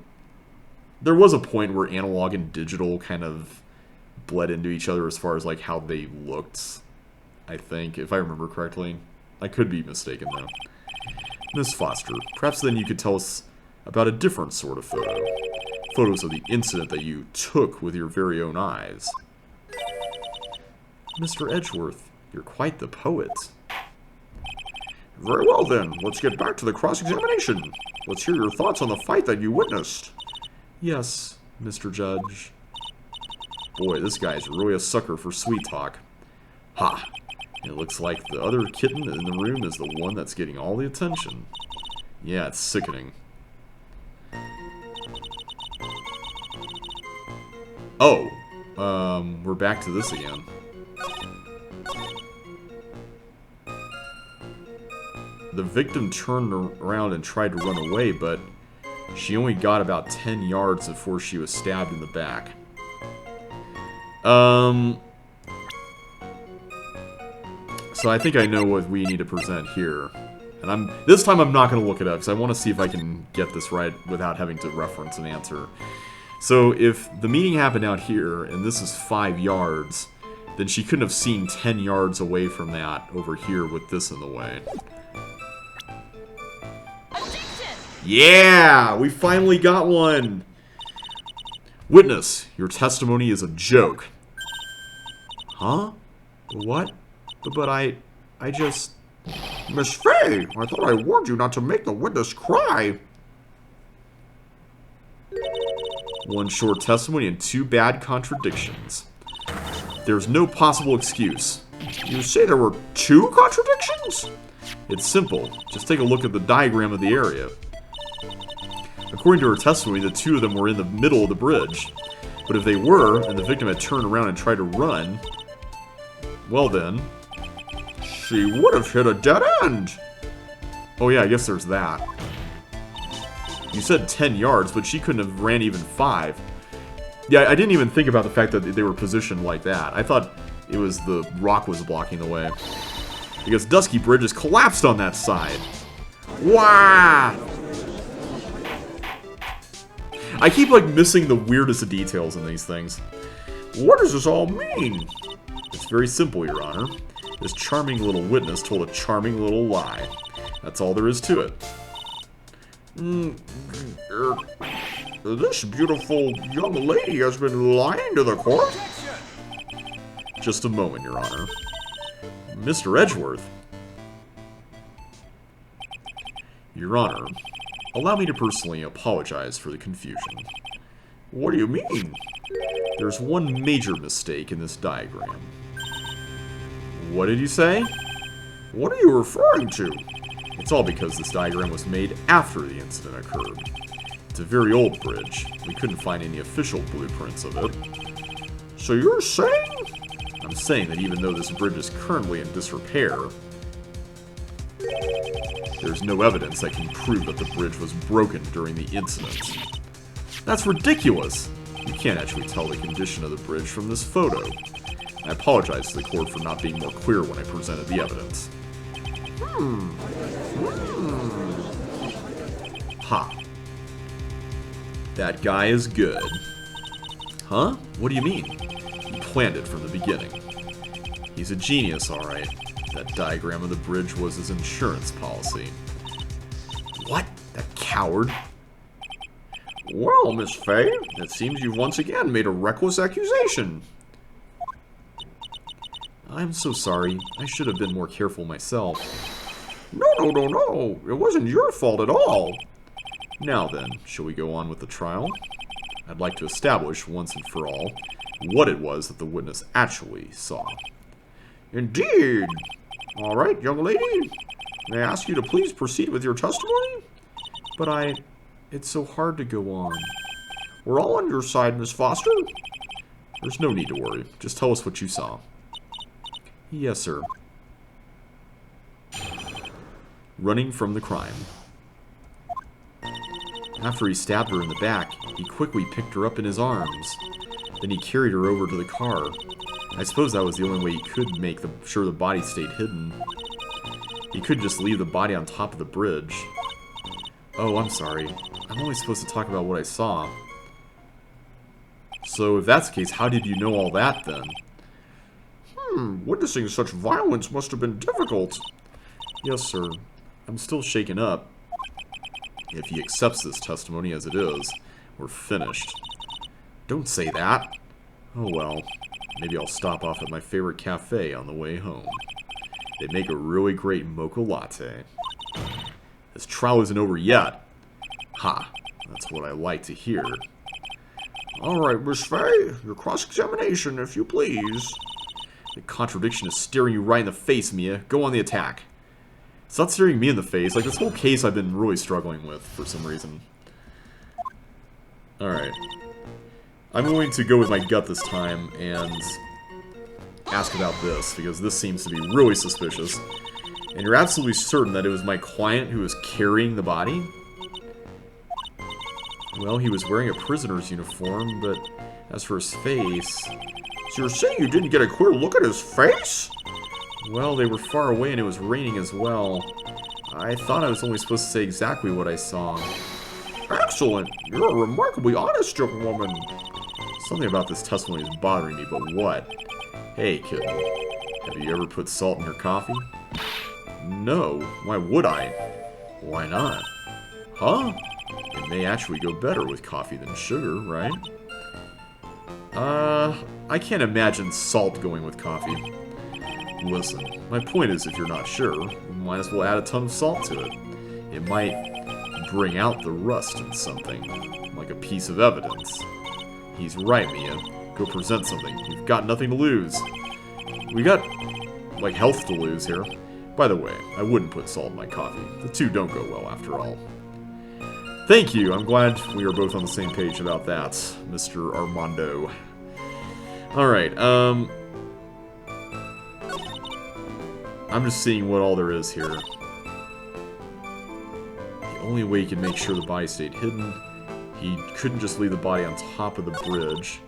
there was a point where analog and digital kind of bled into each other as far as like how they looked, I think, if I remember correctly. I could be mistaken, though. Miss Foster, perhaps then you could tell us about a different sort of photo. Photos of the incident that you took with your very own eyes. Mr. Edgeworth, you're quite the poet. Very well then, let's get back to the cross-examination. Let's hear your thoughts on the fight that you witnessed. Yes, Mr. Judge. Boy, this guy's really a sucker for sweet talk. Ha! It looks like the other kitten in the room is the one that's getting all the attention. Yeah, it's sickening. Oh, we're back to this again. The victim turned around and tried to run away, but she only got about 10 yards before she was stabbed in the back. So I think I know what we need to present here. And this time I'm not going to look it up, because I want to see if I can get this right without having to reference an answer. So if the meeting happened out here, and this is 5 yards, then she couldn't have seen 10 yards away from that over here with this in the way. Yeah! We finally got one! Witness, your testimony is a joke. Huh? What? But I just... Miss Fey, I thought I warned you not to make the witness cry. One short testimony and 2 bad contradictions. There's no possible excuse. You say there were 2 contradictions? It's simple. Just take a look at the diagram of the area. According to her testimony, the 2 of them were in the middle of the bridge. But if they were, and the victim had turned around and tried to run, well then... She would have hit a dead end! Oh yeah, I guess there's that. You said 10 yards, but she couldn't have ran even 5. Yeah, I didn't even think about the fact that they were positioned like that. I thought it was the rock was blocking the way. Because Dusky Bridge has collapsed on that side. Wow! I keep, like, missing the weirdest of details in these things. What does this all mean? It's very simple, Your Honor. This charming little witness told a charming little lie. That's all there is to it. This beautiful young lady has been lying to the court? Just a moment, Your Honor. Mr. Edgeworth. Your Honor, allow me to personally apologize for the confusion. What do you mean? There's one major mistake in this diagram. What did you say? What are you referring to? It's all because this diagram was made after the incident occurred. It's a very old bridge. We couldn't find any official blueprints of it. So you're saying? I'm saying that even though this bridge is currently in disrepair, there's no evidence that can prove that the bridge was broken during the incident. That's ridiculous! You can't actually tell the condition of the bridge from this photo. I apologize to the court for not being more clear when I presented the evidence. Ha. That guy is good. Huh? What do you mean? He planned it from the beginning. He's a genius, alright. That diagram of the bridge was his insurance policy. What? That coward? Well, Miss Fey, it seems you've once again made a reckless accusation. I'm so sorry. I should have been more careful myself. No. It wasn't your fault at all. Now then, shall we go on with the trial? I'd like to establish, once and for all, what it was that the witness actually saw. Indeed. All right, young lady. May I ask you to please proceed with your testimony? But it's so hard to go on. We're all on your side, Miss Foster. There's no need to worry. Just tell us what you saw. Yes, sir. Running from the crime. After he stabbed her in the back, he quickly picked her up in his arms. Then he carried her over to the car. I suppose that was the only way he could make sure the body stayed hidden. He could just leave the body on top of the bridge. Oh, I'm sorry. I'm only supposed to talk about what I saw. So, if that's the case, how did you know all that, then? Witnessing such violence must have been difficult. Yes, sir. I'm still shaken up. If he accepts this testimony as it is, we're finished. Don't say that. Oh well, maybe I'll stop off at my favorite cafe on the way home. They make a really great mocha latte. This trial isn't over yet. Ha, that's what I like to hear. All right, Miss Fey, your cross-examination, if you please. The contradiction is staring you right in the face, Mia. Go on the attack. It's not staring me in the face. Like, this whole case I've been really struggling with for some reason. Alright. I'm going to go with my gut this time and ask about this, because this seems to be really suspicious. And you're absolutely certain that it was my client who was carrying the body? Well, he was wearing a prisoner's uniform, but as for his face... So you're saying you didn't get a clear look at his face? Well, they were far away and it was raining as well. I thought I was only supposed to say exactly what I saw. Excellent! You're a remarkably honest young woman. Something about this testimony is bothering me, but what? Hey, kitten. Have you ever put salt in your coffee? No. Why would I? Why not? Huh? It may actually go better with coffee than sugar, right? I can't imagine salt going with coffee. Listen, my point is if you're not sure, you might as well add a ton of salt to it. It might bring out the rust in something, like a piece of evidence. He's right, Mia. Go present something. You've got nothing to lose. We got, like, health to lose here. By the way, I wouldn't put salt in my coffee. The two don't go well, after all. Thank you. I'm glad we are both on the same page about that, Mr. Armando. Alright, I'm just seeing what all there is here. The only way he could make sure the body stayed hidden, he couldn't just leave the body on top of the bridge.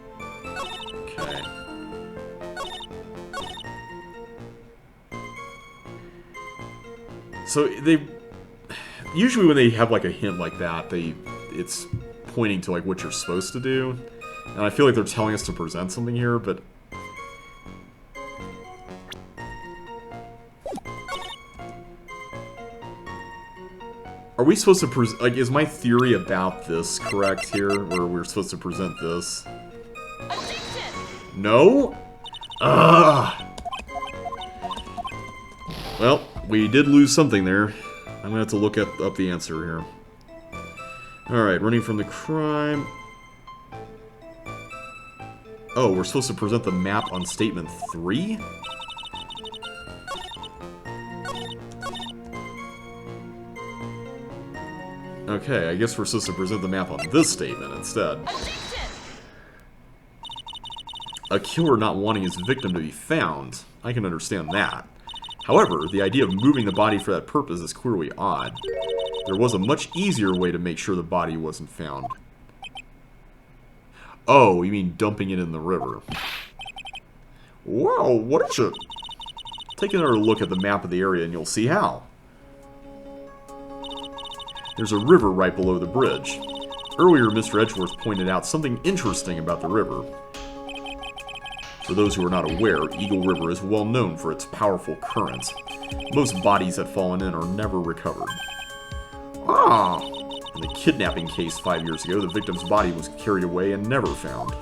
Okay. So they... Usually when they have like a hint like that, it's pointing to like what you're supposed to do. And I feel like they're telling us to present something here, but... Are we supposed to present... Like, is my theory about this correct here? Where we're supposed to present this? No? Ugh! Well, we did lose something there. I'm gonna have to look up the answer here. Alright, running from the crime... Oh, we're supposed to present the map on statement 3? Okay, I guess we're supposed to present the map on this statement instead. a killer not wanting his victim to be found. I can understand that. However, the idea of moving the body for that purpose is clearly odd. There was a much easier way to make sure the body wasn't found. Oh, you mean dumping it in the river. Well, what is it? Take another look at the map of the area and you'll see how. There's a river right below the bridge. Earlier, Mr. Edgeworth pointed out something interesting about the river. For those who are not aware, Eagle River is well known for its powerful currents. Most bodies that fallen in are never recovered. Ah! In the kidnapping case 5 years ago, the victim's body was carried away and never found.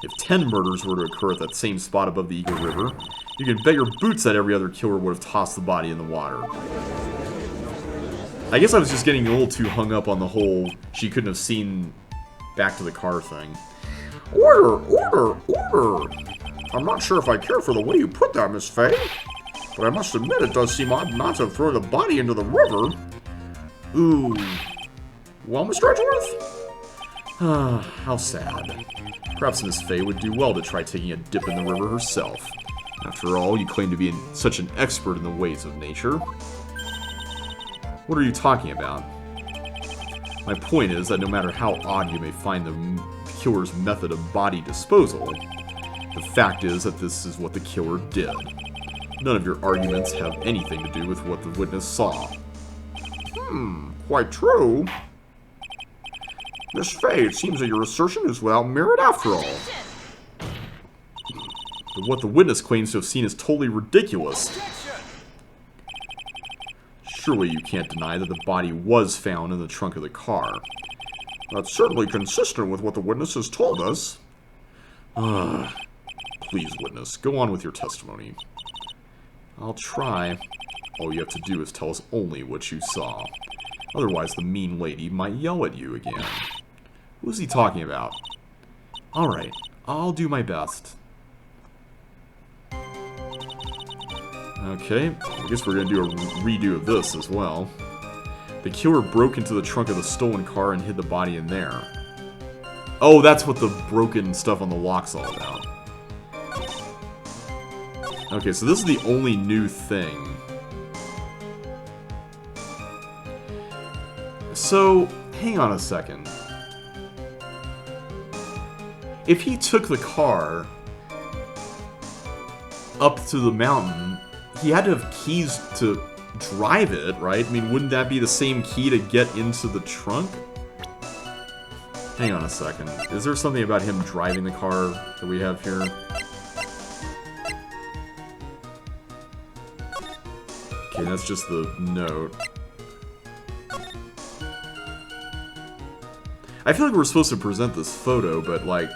If 10 murders were to occur at that same spot above the Eagle River, you can bet your boots that every other killer would have tossed the body in the water. I guess I was just getting a little too hung up on the whole she couldn't have seen back to the car thing. Order, order, order! I'm not sure if I care for the way you put that, Miss Fey, but I must admit it does seem odd not to have thrown the body into the river. Ooh. Well, Mr. Edgeworth? Ah, how sad. Perhaps Miss Fey would do well to try taking a dip in the river herself. After all, you claim to be such an expert in the ways of nature. What are you talking about? My point is that no matter how odd you may find the killer's method of body disposal, the fact is that this is what the killer did. None of your arguments have anything to do with what the witness saw. Quite true. Miss Fey, it seems that your assertion is without merit after all. But what the witness claims to have seen is totally ridiculous. Surely you can't deny that the body was found in the trunk of the car. That's certainly consistent with what the witness has told us. Please, witness, go on with your testimony. I'll try. All you have to do is tell us only what you saw. Otherwise, the mean lady might yell at you again. Who's he talking about? Alright, I'll do my best. Okay, I guess we're gonna do a redo of this as well. The killer broke into the trunk of the stolen car and hid the body in there. Oh, that's what the broken stuff on the lock's all about. Okay, so this is the only new thing. So, hang on a second. If he took the car up to the mountain, he had to have keys to drive it, right? I mean, wouldn't that be the same key to get into the trunk? Hang on a second. Is there something about him driving the car that we have here? Okay, that's just the note. I feel like we're supposed to present this photo, but, like,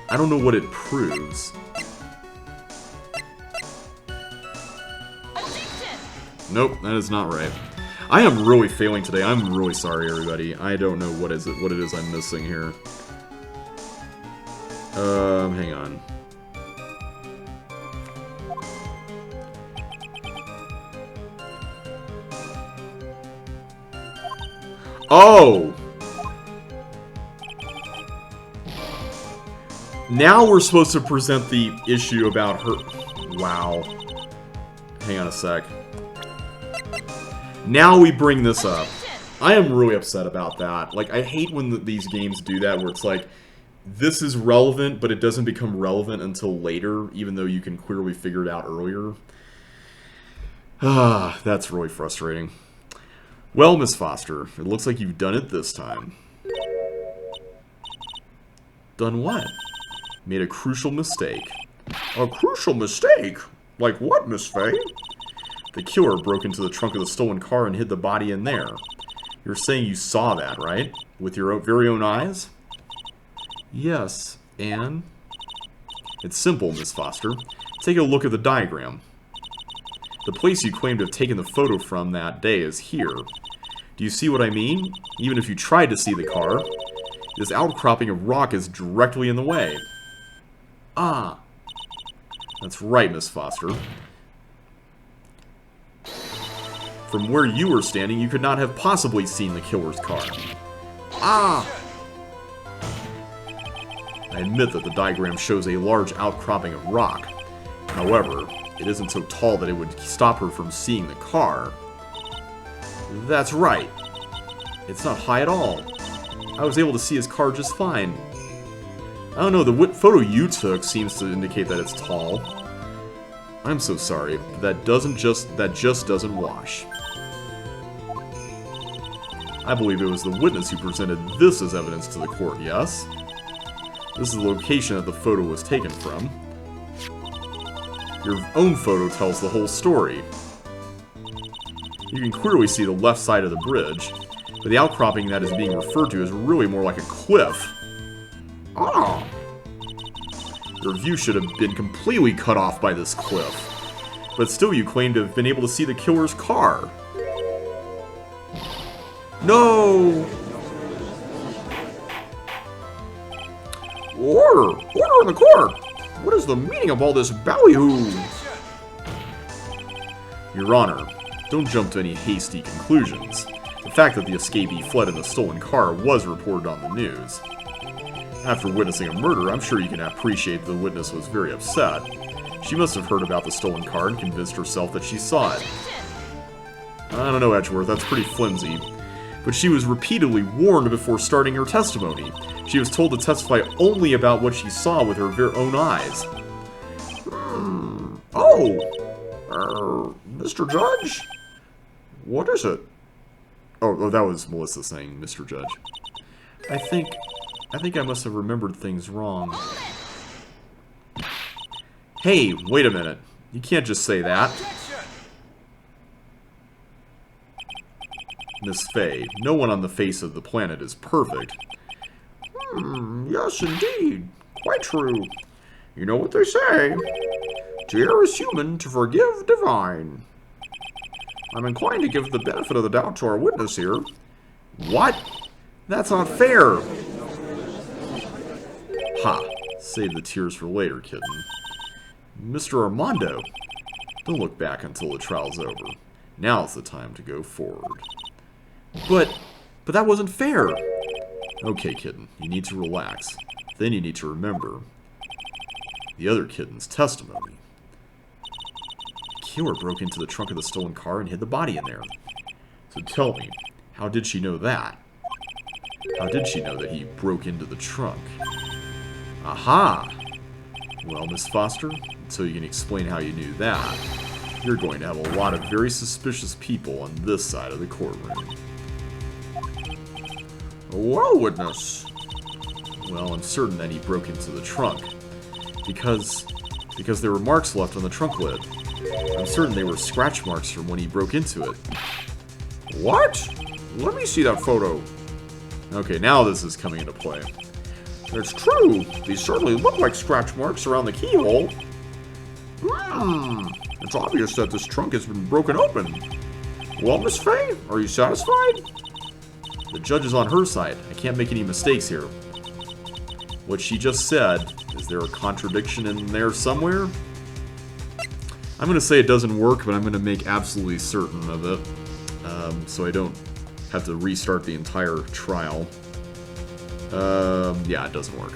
I don't know what it proves. Nope, that is not right. I am really failing today. I'm really sorry, everybody. I don't know what it is I'm missing here. Hang on. Oh! Now we're supposed to present the issue about her... Wow. Hang on a sec. Now we bring this up. I am really upset about that. Like, I hate when these games do that, where it's like, this is relevant, but it doesn't become relevant until later, even though you can clearly figure it out earlier. Ah, that's really frustrating. Well, Miss Foster, it looks like you've done it this time. Done what? Made a crucial mistake. A crucial mistake? Like what, Miss Fey? The killer broke into the trunk of the stolen car and hid the body in there. You're saying you saw that, right? With your very own eyes? Yes, and? It's simple, Miss Foster. Take a look at the diagram. The place you claim to have taken the photo from that day is here. Do you see what I mean? Even if you tried to see the car, this outcropping of rock is directly in the way. Ah. That's right, Miss Foster. From where you were standing, you could not have possibly seen the killer's car. Ah! I admit that the diagram shows a large outcropping of rock. However, it isn't so tall that it would stop her from seeing the car. That's right. It's not high at all. I was able to see his car just fine. I don't know, the photo you took seems to indicate that it's tall. I'm so sorry, but that just doesn't wash. I believe it was the witness who presented this as evidence to the court, yes? This is the location that the photo was taken from. Your own photo tells the whole story. You can clearly see the left side of the bridge, but the outcropping that is being referred to is really more like a cliff. Ah! Your view should have been completely cut off by this cliff. But still you claim to have been able to see the killer's car. No! Order! Order in the court! What is the meaning of all this ballyhoo? Your Honor, don't jump to any hasty conclusions. The fact that the escapee fled in the stolen car was reported on the news. After witnessing a murder, I'm sure you can appreciate the witness was very upset. She must have heard about the stolen car and convinced herself that she saw it. I don't know, Edgeworth, that's pretty flimsy. But she was repeatedly warned before starting her testimony. She was told to testify only about what she saw with her very own eyes. Oh! Mr. Judge? What is it? Oh, that was Melissa saying, Mr. Judge. I think I must have remembered things wrong. Hey, wait a minute. You can't just say that. Miss Fey, no one on the face of the planet is perfect. Yes, indeed. Quite true. You know what they say. To err is human, to forgive divine. I'm inclined to give the benefit of the doubt to our witness here. What? That's not fair! Ha! Save the tears for later, kitten. Mr. Armando, don't look back until the trial's over. Now's the time to go forward. But that wasn't fair! Okay, kitten, you need to relax. Then you need to remember the other kitten's testimony. The killer broke into the trunk of the stolen car and hid the body in there. So tell me, how did she know that? How did she know that he broke into the trunk? Aha! Well, Miss Foster, until you can explain how you knew that, you're going to have a lot of very suspicious people on this side of the courtroom. Well, witness. Well, I'm certain that he broke into the trunk. Because there were marks left on the trunk lid. I'm certain they were scratch marks from when he broke into it. What? Let me see that photo. Okay, now this is coming into play. It's true. These certainly look like scratch marks around the keyhole. It's obvious that this trunk has been broken open. Well, Miss Fey, are you satisfied? The judge is on her side. I can't make any mistakes here. What she just said, is there a contradiction in there somewhere? I'm going to say it doesn't work, but I'm going to make absolutely certain of it. So I don't have to restart the entire trial. Yeah, it doesn't work.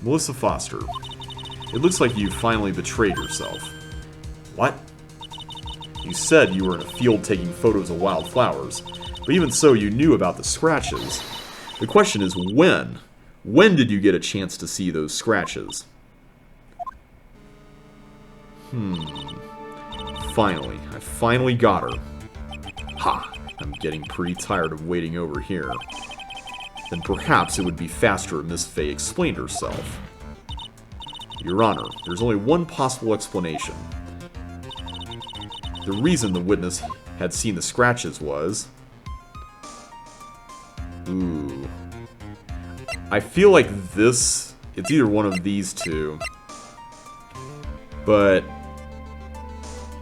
Melissa Foster, it looks like you finally betrayed yourself. What? You said you were in a field taking photos of wildflowers, but even so, you knew about the scratches. The question is when? When did you get a chance to see those scratches? Finally. I finally got her. Ha! I'm getting pretty tired of waiting over here. Then perhaps it would be faster if Miss Fey explained herself. Your Honor, there's only one possible explanation. The reason the witness had seen the scratches was... Ooh. I feel like this... It's either one of these two. But...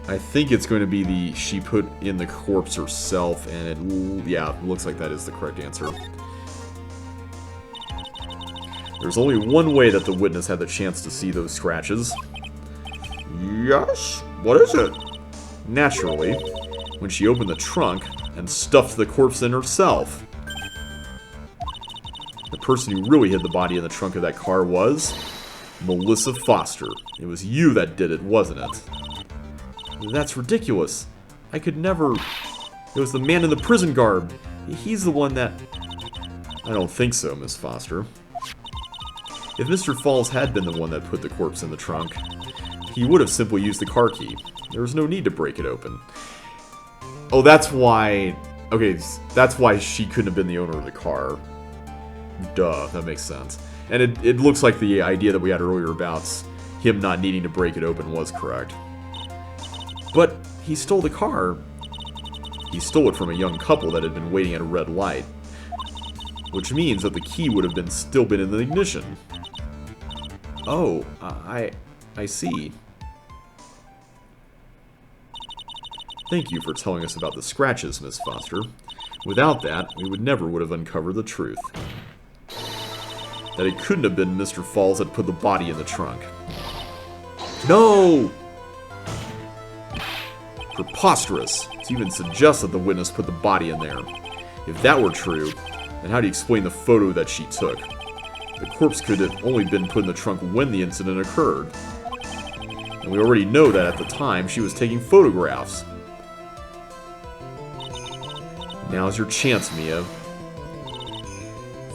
I think it's going to be the... She put in the corpse herself, and it... Yeah, it looks like that is the correct answer. There's only one way that the witness had the chance to see those scratches. Yes? What is it? Naturally, when she opened the trunk and stuffed the corpse in herself. The person who really hid the body in the trunk of that car was Melissa Foster. It was you that did it, wasn't it? That's ridiculous. I could never... It was the man in the prison garb. He's the one that... I don't think so, Miss Foster. If Mr. Falls had been the one that put the corpse in the trunk, he would have simply used the car key. There was no need to break it open. Oh, that's why... Okay, that's why she couldn't have been the owner of the car. Duh, that makes sense. And it looks like the idea that we had earlier about him not needing to break it open was correct. But he stole the car. He stole it from a young couple that had been waiting at a red light. Which means that the key would have still been in the ignition. Oh, I see. Thank you for telling us about the scratches, Miss Foster. Without that, we would have uncovered the truth. That it couldn't have been Mr. Falls that put the body in the trunk. No! Preposterous. To even suggest that the witness put the body in there. If that were true, then how do you explain the photo that she took? The corpse could have only been put in the trunk when the incident occurred. And we already know that at the time she was taking photographs. Now's your chance, Mia.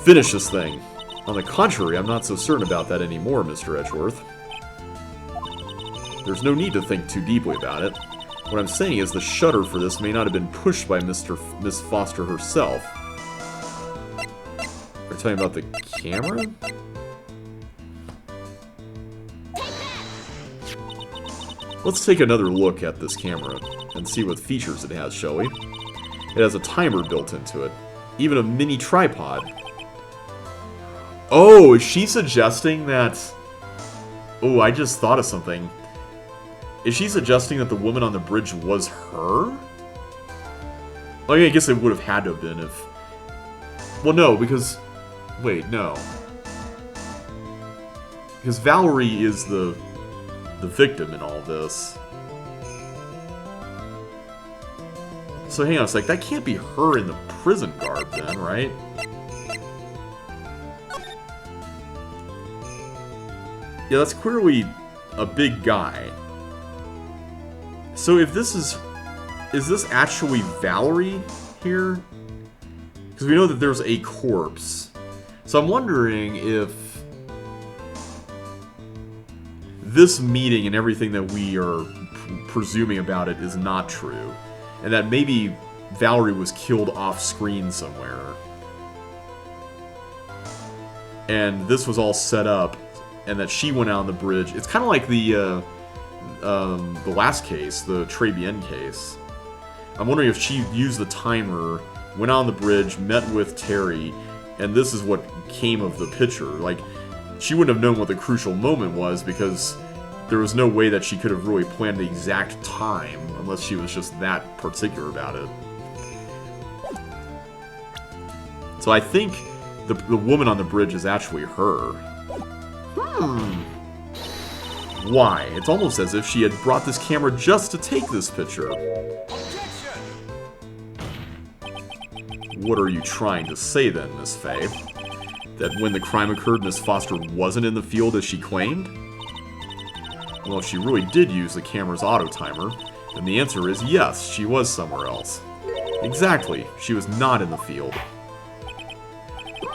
Finish this thing. On the contrary, I'm not so certain about that anymore, Mr. Edgeworth. There's no need to think too deeply about it. What I'm saying is the shutter for this may not have been pushed by Miss Foster herself. Are you talking about the camera? Let's take another look at this camera and see what features it has, shall we? It has a timer built into it. Even a mini tripod. Oh, is she suggesting that... Oh, I just thought of something. Is she suggesting that the woman on the bridge was her? I mean, I guess it would have had to have been if... Well, no, because... Wait, no. Because Valerie is the victim in all this. So hang on a sec, that can't be her in the prison garb then, right? Yeah, that's clearly a big guy. So if this is this actually Valerie here? Because we know that there's a corpse. So I'm wondering if this meeting and everything that we are presuming about it is not true. And that maybe Valerie was killed off screen somewhere. And this was all set up, and that she went out on the bridge. It's kind of like the last case, the Tribulations case. I'm wondering if she used the timer, went out on the bridge, met with Terry, and this is what came of the picture. Like, she wouldn't have known what the crucial moment was because there was no way that she could have really planned the exact time unless she was just that particular about it. So I think the woman on the bridge is actually her. Why? It's almost as if she had brought this camera just to take this picture. What are you trying to say then, Miss Fey? That when the crime occurred, Miss Foster wasn't in the field as she claimed? Well, if she really did use the camera's auto timer, then the answer is yes, she was somewhere else. Exactly, she was not in the field.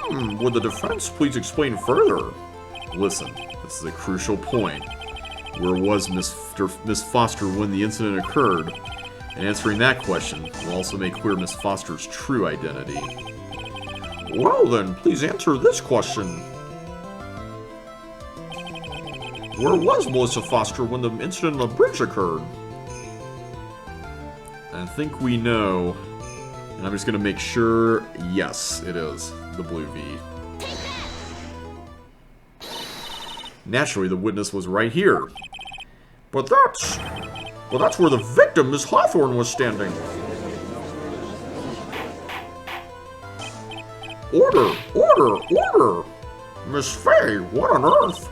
Would the defense please explain further? Listen, this is a crucial point. Where was Miss Foster when the incident occurred? And answering that question will also make clear Miss Foster's true identity. Well then, please answer this question. Where was Melissa Foster when the incident on the bridge occurred? I think we know. And I'm just going to make sure, yes, it is the blue V. Naturally, the witness was right here. But that's where the victim, Miss Hawthorne, was standing. Order! Order! Order! Miss Fey, what on earth?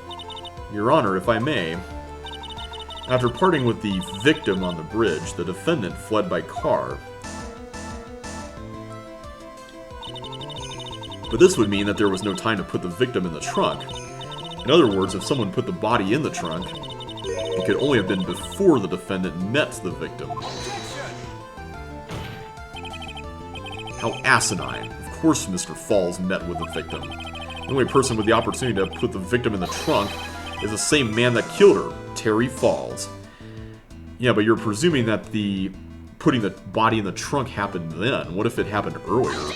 Your Honor, if I may. After parting with the victim on the bridge, the defendant fled by car. But this would mean that there was no time to put the victim in the trunk. In other words, if someone put the body in the trunk, it could only have been before the defendant met the victim. How asinine. Of course Mr. Falls met with the victim. The only person with the opportunity to put the victim in the trunk is the same man that killed her, Terry Falls. Yeah, but you're presuming that the putting the body in the trunk happened then. What if it happened earlier?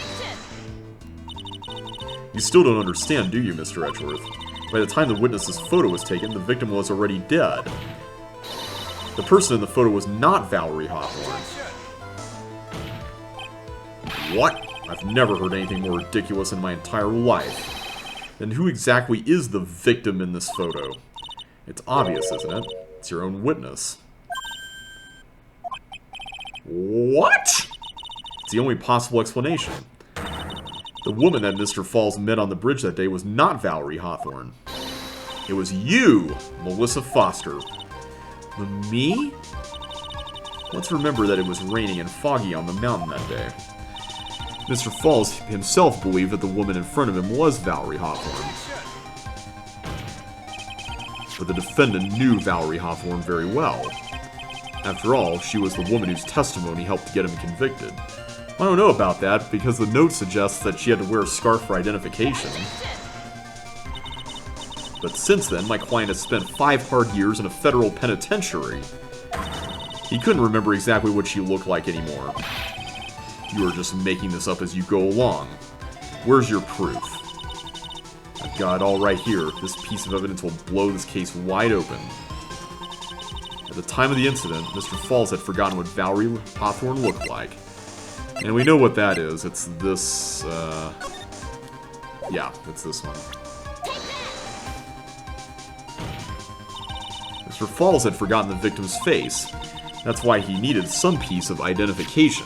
You still don't understand, do you, Mr. Edgeworth? By the time the witness's photo was taken, the victim was already dead. The person in the photo was not Valerie Hawthorne. What? I've never heard anything more ridiculous in my entire life. Then who exactly is the victim in this photo? It's obvious, isn't it? It's your own witness. What? It's the only possible explanation. The woman that Mr. Falls met on the bridge that day was not Valerie Hawthorne. It was you, Melissa Foster. Me? Let's remember that it was raining and foggy on the mountain that day. Mr. Falls himself believed that the woman in front of him was Valerie Hawthorne. But the defendant knew Valerie Hawthorne very well. After all, she was the woman whose testimony helped get him convicted. I don't know about that, because the note suggests that she had to wear a scarf for identification. But since then, my client has spent 5 hard years in a federal penitentiary. He couldn't remember exactly what she looked like anymore. You are just making this up as you go along. Where's your proof? I've got it all right here. This piece of evidence will blow this case wide open. At the time of the incident, Mr. Falls had forgotten what Valerie Hawthorne looked like. And we know what that is. It's this, yeah, it's this one. Mr. Falls had forgotten the victim's face. That's why he needed some piece of identification,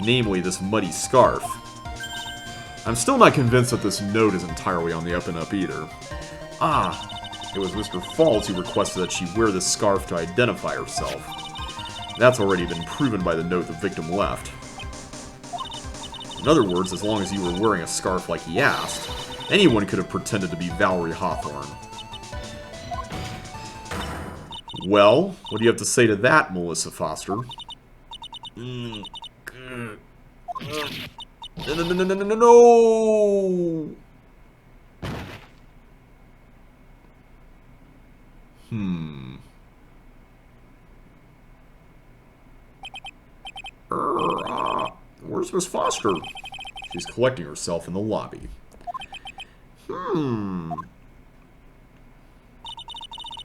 namely this muddy scarf. I'm still not convinced that this note is entirely on the up and up either. Ah, it was Mr. Falls who requested that she wear this scarf to identify herself. That's already been proven by the note the victim left. In other words, as long as you were wearing a scarf like he asked, anyone could have pretended to be Valerie Hawthorne. Well, what do you have to say to that, Melissa Foster? No. Where's Miss Foster? She's collecting herself in the lobby.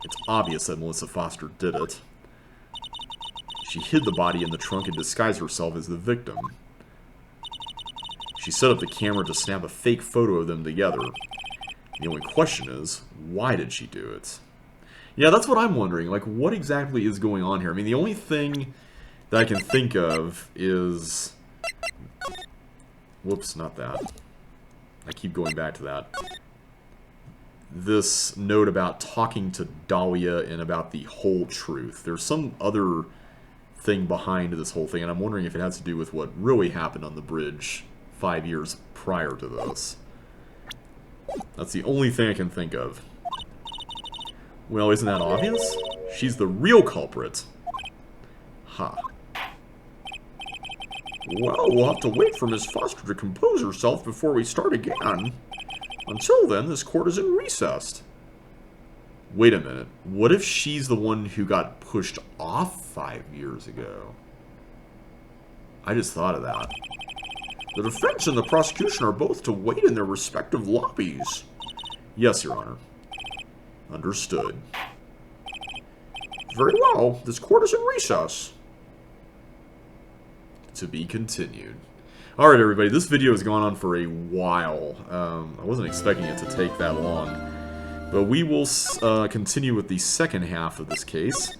It's obvious that Melissa Foster did it. She hid the body in the trunk and disguised herself as the victim. She set up the camera to snap a fake photo of them together. The only question is, why did she do it? Yeah, that's what I'm wondering. Like, what exactly is going on here? I mean, the only thing that I can think of is... Whoops, not that. I keep going back to that. This note about talking to Dahlia and about the whole truth. There's some other thing behind this whole thing, and I'm wondering if it has to do with what really happened on the bridge 5 years prior to this. That's the only thing I can think of. Well, isn't that obvious? She's the real culprit. Ha. Well, we'll have to wait for Miss Foster to compose herself before we start again. Until then, this court is in recess. Wait a minute. What if she's the one who got pushed off 5 years ago? I just thought of that. The defense and the prosecution are both to wait in their respective lobbies. Yes, Your Honor. Understood. Very well. This court is in recess. To be continued. Alright everybody, this video has gone on for a while. I wasn't expecting it to take that long. But we will continue with the second half of this case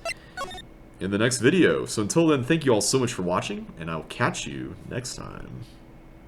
in the next video. So until then, thank you all so much for watching, and I'll catch you next time.